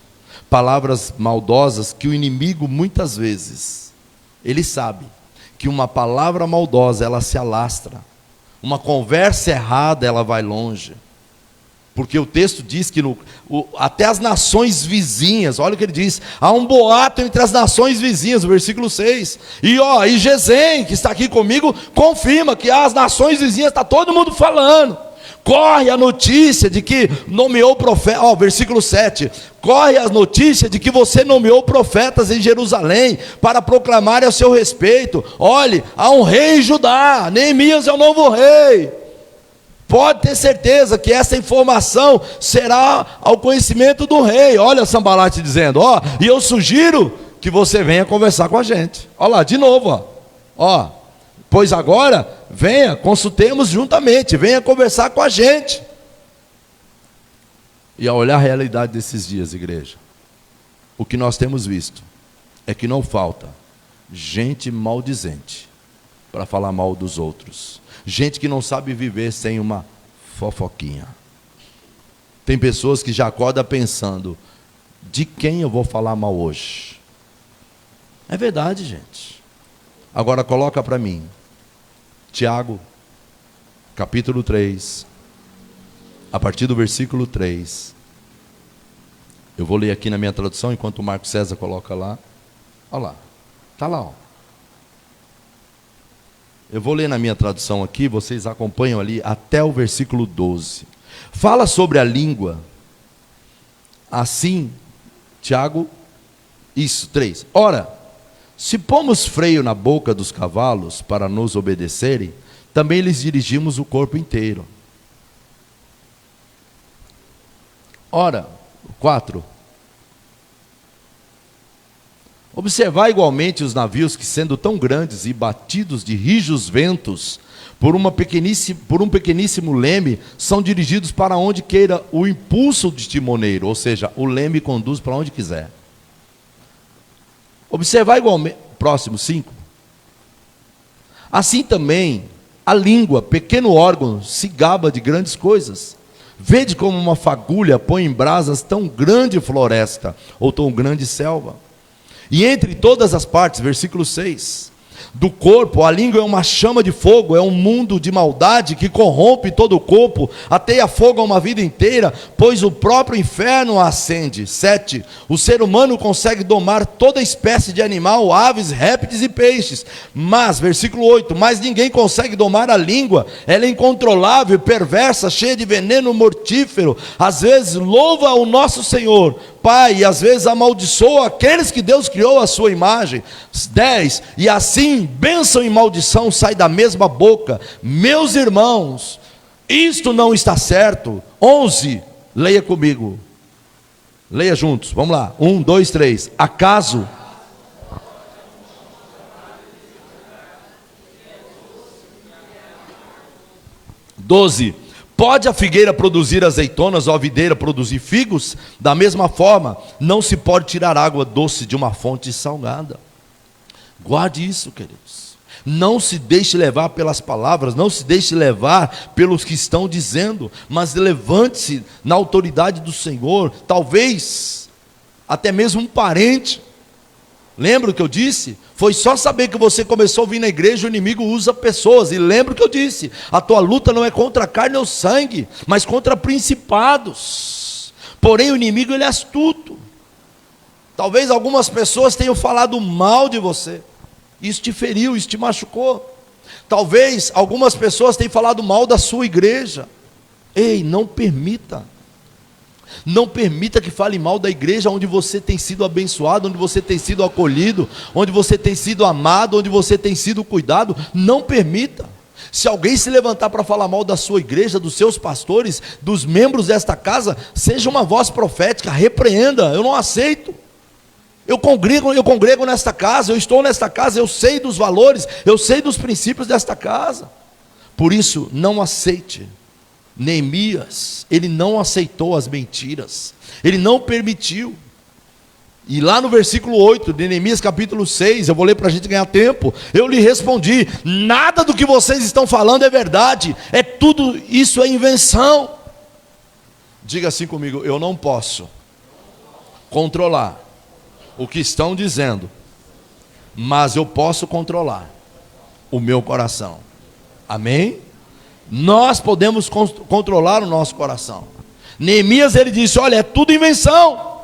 palavras maldosas que o inimigo muitas vezes, ele sabe que uma palavra maldosa, ela se alastra, uma conversa errada, ela vai longe, porque o texto diz que até as nações vizinhas, olha o que ele diz: há um boato entre as nações vizinhas, o versículo 6, e Gesem, que está aqui comigo, confirma que as nações vizinhas, está todo mundo falando. Corre a notícia de que nomeou profeta, versículo 7, corre a notícia de que você nomeou profetas em Jerusalém, para proclamar a seu respeito: olhe, há um rei em Judá, Neemias é o novo rei. Pode ter certeza que essa informação será ao conhecimento do rei. Olha Sambalate dizendo: e eu sugiro que você venha conversar com a gente. Olha lá, de novo, pois agora, venha, consultemos juntamente, venha conversar com a gente. E ao olhar a realidade desses dias, igreja, o que nós temos visto é que não falta gente maldizente para falar mal dos outros, gente que não sabe viver sem uma fofoquinha. Tem pessoas que já acordam pensando: de quem eu vou falar mal hoje? É verdade, gente. Agora coloca para mim Tiago, capítulo 3, a partir do versículo 3. Eu vou ler aqui na minha tradução, enquanto o Marco César coloca lá. Olha lá, está lá. Eu vou ler na minha tradução aqui, vocês acompanham ali até o versículo 12. Fala sobre a língua. Assim, Tiago, 3. Ora, se pomos freio na boca dos cavalos para nos obedecerem, também lhes dirigimos o corpo inteiro. Ora, 4. Observar igualmente os navios que, sendo tão grandes e batidos de rijos ventos, por um pequeníssimo leme, são dirigidos para onde queira o impulso de timoneiro, ou seja, o leme conduz para onde quiser. Observar igualmente, próximo 5. Assim também, a língua, pequeno órgão, se gaba de grandes coisas. Vede como uma fagulha põe em brasas tão grande floresta, ou tão grande selva. E entre todas as partes, versículo 6, do corpo, a língua é uma chama de fogo, é um mundo de maldade que corrompe todo o corpo, ateia fogo a uma vida inteira, pois o próprio inferno a acende. 7, o ser humano consegue domar toda espécie de animal, aves, répteis e peixes, mas, versículo 8, mas ninguém consegue domar a língua, ela é incontrolável, perversa, cheia de veneno mortífero, às vezes louva o nosso Senhor, Pai, e às vezes amaldiçoa aqueles que Deus criou à sua imagem. 10, e assim bênção e maldição saem da mesma boca. Meus irmãos, isto não está certo. 11, leia comigo, leia juntos, vamos lá, 1, 2, 3, acaso... 12, pode a figueira produzir azeitonas ou a videira produzir figos? Da mesma forma, não se pode tirar água doce de uma fonte salgada. Guarde isso, queridos. Não se deixe levar pelas palavras, não se deixe levar pelos que estão dizendo, mas levante-se na autoridade do Senhor. Talvez até mesmo um parente. Lembra o que eu disse? Foi só saber que você começou a vir na igreja, o inimigo usa pessoas. E lembra o que eu disse? A tua luta não é contra a carne ou sangue, mas contra principados. Porém o inimigo, ele é astuto. Talvez algumas pessoas tenham falado mal de você. Isso te feriu, isso te machucou. Talvez algumas pessoas tenham falado mal da sua igreja. Ei, não permita. Não permita que fale mal da igreja onde você tem sido abençoado, onde você tem sido acolhido, onde você tem sido amado, onde você tem sido cuidado. Não permita. Se alguém se levantar para falar mal da sua igreja, dos seus pastores, dos membros desta casa, seja uma voz profética, repreenda. Eu não aceito. Eu congrego nesta casa, eu estou nesta casa, eu sei dos valores, eu sei dos princípios desta casa. Por isso, não aceite. Neemias, ele não aceitou as mentiras, ele não permitiu. E lá no versículo 8 de Neemias capítulo 6, eu vou ler para a gente ganhar tempo. Eu lhe respondi: nada do que vocês estão falando é verdade, é tudo isso é invenção. Diga assim comigo: eu não posso controlar o que estão dizendo, mas eu posso controlar o meu coração. Amém? Nós podemos controlar o nosso coração. Neemias, ele disse: olha, é tudo invenção,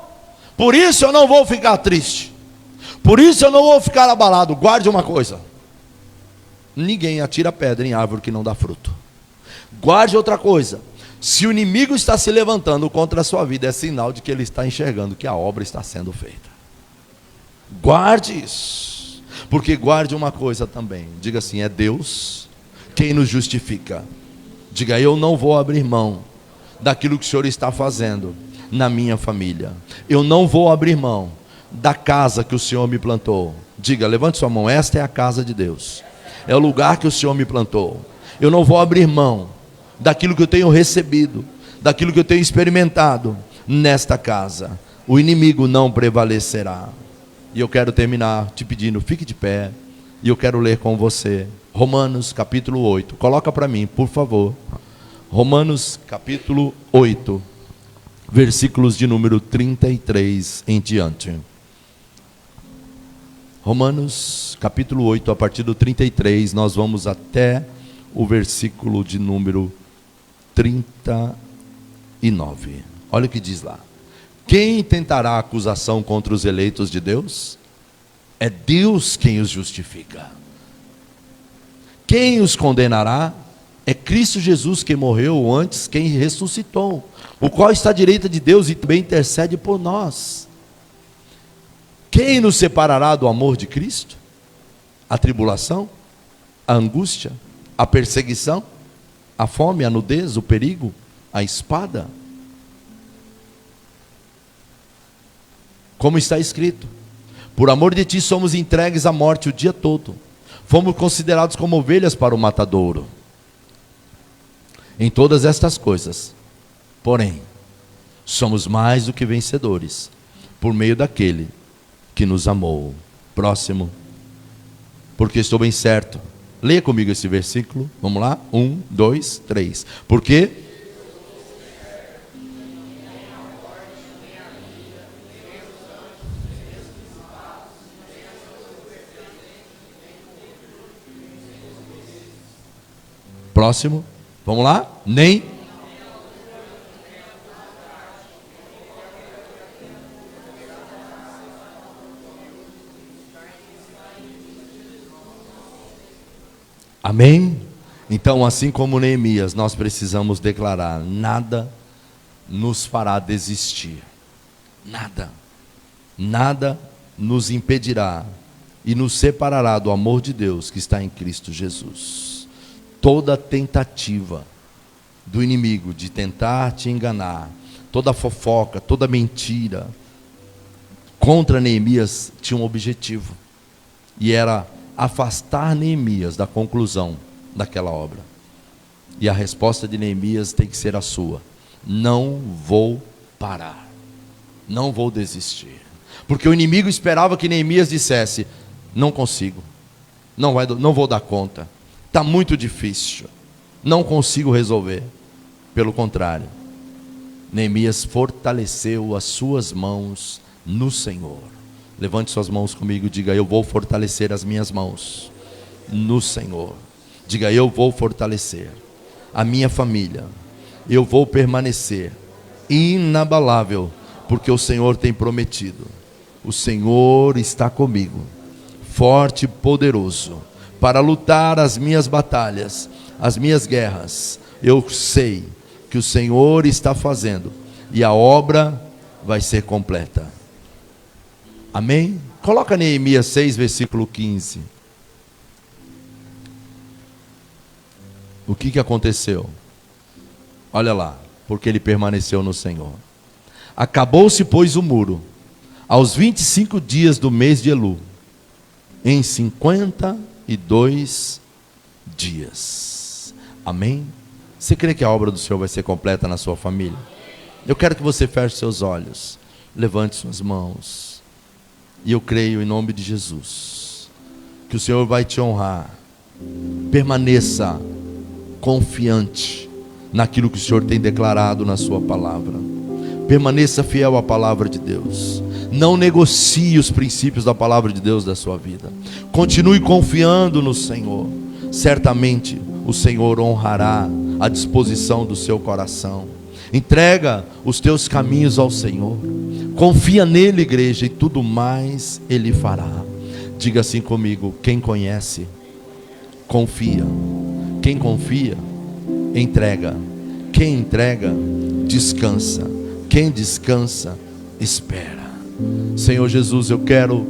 por isso eu não vou ficar triste, por isso eu não vou ficar abalado. Guarde uma coisa: ninguém atira pedra em árvore que não dá fruto. Guarde outra coisa: se o inimigo está se levantando contra a sua vida, é sinal de que ele está enxergando que a obra está sendo feita. Guarde isso, porque guarde uma coisa também, diga assim: é Deus quem nos justifica. Diga: eu não vou abrir mão daquilo que o Senhor está fazendo na minha família. Eu não vou abrir mão da casa que o Senhor me plantou. Diga, levante sua mão: esta é a casa de Deus, é o lugar que o Senhor me plantou. Eu não vou abrir mão daquilo que eu tenho recebido, daquilo que eu tenho experimentado nesta casa. O inimigo não prevalecerá. E eu quero terminar te pedindo, fique de pé, e eu quero ler com você Romanos capítulo 8, coloca para mim, por favor. Romanos capítulo 8, versículos de número 33 em diante. Romanos capítulo 8, a partir do 33, nós vamos até o versículo de número 39. Olha o que diz lá: quem tentará acusação contra os eleitos de Deus? É Deus quem os justifica. Quem os condenará? É Cristo Jesus, quem morreu, antes quem ressuscitou, o qual está à direita de Deus e também intercede por nós. Quem nos separará do amor de Cristo? A tribulação, a angústia, a perseguição, a fome, a nudez, o perigo, a espada? Como está escrito: por amor de ti somos entregues à morte o dia todo, fomos considerados como ovelhas para o matadouro. Em todas estas coisas, porém, somos mais do que vencedores, por meio daquele que nos amou. Próximo. Porque estou bem certo. Leia comigo esse versículo. Vamos lá? 1, 2, 3. Porque Próximo, vamos lá? Nem. Amém? Então, assim como Neemias, nós precisamos declarar: nada nos fará desistir, nada nos impedirá e nos separará do amor de Deus que está em Cristo Jesus. Toda tentativa do inimigo de tentar te enganar, toda fofoca, toda mentira contra Neemias tinha um objetivo, e era afastar Neemias da conclusão daquela obra. E a resposta de Neemias tem que ser a sua: não vou parar, não vou desistir. Porque o inimigo esperava que Neemias dissesse: não consigo, não vou dar conta, está muito difícil, não consigo resolver. Pelo contrário, Neemias fortaleceu as suas mãos no Senhor. Levante suas mãos comigo e diga: eu vou fortalecer as minhas mãos no Senhor. Diga: eu vou fortalecer a minha família, eu vou permanecer inabalável, porque o Senhor tem prometido. O Senhor está comigo, forte e poderoso, para lutar as minhas batalhas, as minhas guerras. Eu sei que o Senhor está fazendo, e a obra vai ser completa. Amém? Coloca Neemias 6, versículo 15. O que aconteceu? Olha lá, porque ele permaneceu no Senhor. Acabou-se, pois, o muro, aos 25 dias do mês de Elu, em 52 dias. Amém? Você crê que a obra do Senhor vai ser completa na sua família? Eu quero que você feche seus olhos, levante suas mãos, e eu creio em nome de Jesus, que o Senhor vai te honrar. Permaneça confiante naquilo que o Senhor tem declarado na sua palavra. Permaneça fiel à palavra de Deus. Não negocie os princípios da palavra de Deus da sua vida. Continue confiando no Senhor. Certamente o Senhor honrará a disposição do seu coração. Entrega os teus caminhos ao Senhor. Confia nele, igreja, e tudo mais ele fará. Diga assim comigo: quem conhece, confia. Quem confia, entrega. Quem entrega, descansa. Quem descansa, espera. Senhor Jesus, eu quero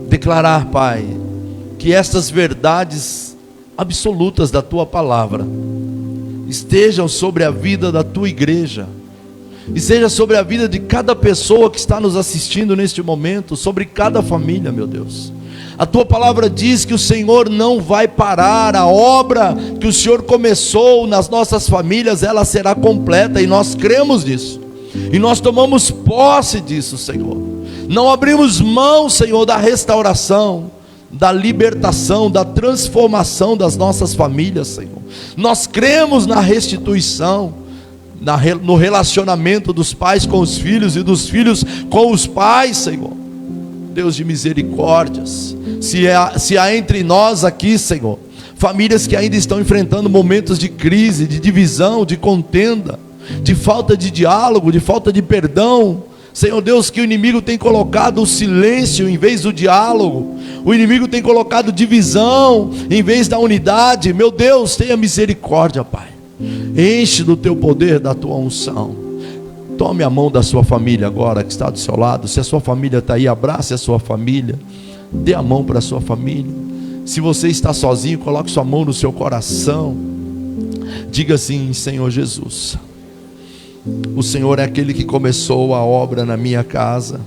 declarar, Pai, que estas verdades absolutas da Tua palavra estejam sobre a vida da Tua igreja, e seja sobre a vida de cada pessoa que está nos assistindo neste momento, sobre cada família, meu Deus. A Tua palavra diz que o Senhor não vai parar, a obra que o Senhor começou nas nossas famílias, ela será completa, e nós cremos nisso, e nós tomamos posse disso, Senhor. Não abrimos mão, Senhor, da restauração, da libertação, da transformação das nossas famílias, Senhor. Nós cremos na restituição, no relacionamento dos pais com os filhos e dos filhos com os pais, Senhor. Deus de misericórdias, se há entre nós aqui, Senhor, famílias que ainda estão enfrentando momentos de crise, de divisão, de contenda, de falta de diálogo, de falta de perdão, Senhor Deus, que o inimigo tem colocado o silêncio em vez do diálogo, o inimigo tem colocado divisão em vez da unidade. Meu Deus, tenha misericórdia, Pai. Enche do Teu poder, da Tua unção. Tome a mão da sua família agora, que está do seu lado. Se a sua família está aí, abrace a sua família, dê a mão para a sua família. Se você está sozinho, coloque sua mão no seu coração. Diga assim: Senhor Jesus, o Senhor é aquele que começou a obra na minha casa,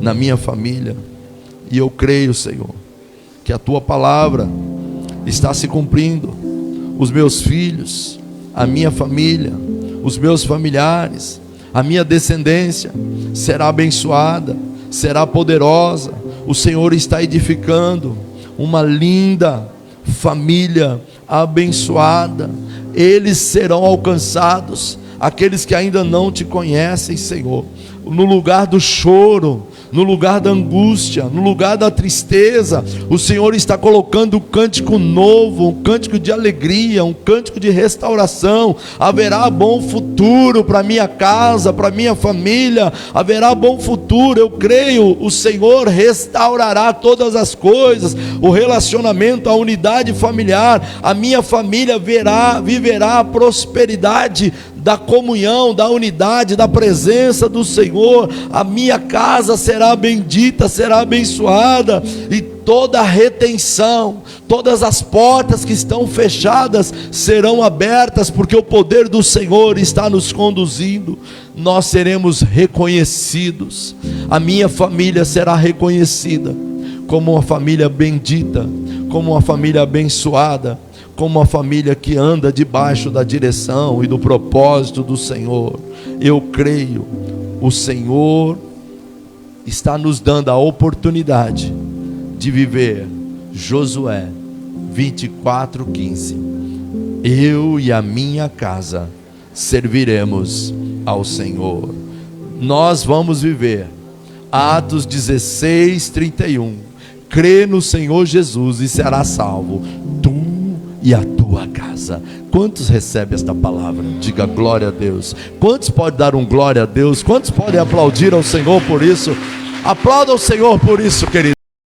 na minha família, e eu creio, Senhor, que a Tua palavra está se cumprindo. Os meus filhos, a minha família, os meus familiares, a minha descendência será abençoada, será poderosa. O Senhor está edificando uma linda família abençoada. Eles serão alcançados, aqueles que ainda não Te conhecem, Senhor. No lugar do choro, no lugar da angústia, no lugar da tristeza, o Senhor está colocando um cântico novo, um cântico de alegria, um cântico de restauração. Haverá bom futuro para minha casa, para minha família, haverá bom futuro, eu creio. O Senhor restaurará todas as coisas, o relacionamento, a unidade familiar, a minha família viverá a prosperidade da comunhão, da unidade, da presença do Senhor. A minha casa será bendita, será abençoada, e toda retenção, todas as portas que estão fechadas serão abertas, porque o poder do Senhor está nos conduzindo. Nós seremos reconhecidos, a minha família será reconhecida como uma família bendita, como uma família abençoada, como uma família que anda debaixo da direção e do propósito do Senhor. Eu creio, o Senhor está nos dando a oportunidade de viver Josué 24:15. Eu e a minha casa serviremos ao Senhor. Nós vamos viver Atos 16:31. Crê no Senhor Jesus e será salvo, tu e a tua casa. Quantos recebem esta palavra? Diga glória a Deus. Quantos podem dar um glória a Deus? Quantos podem aplaudir ao Senhor por isso? Aplauda o Senhor por isso, querido.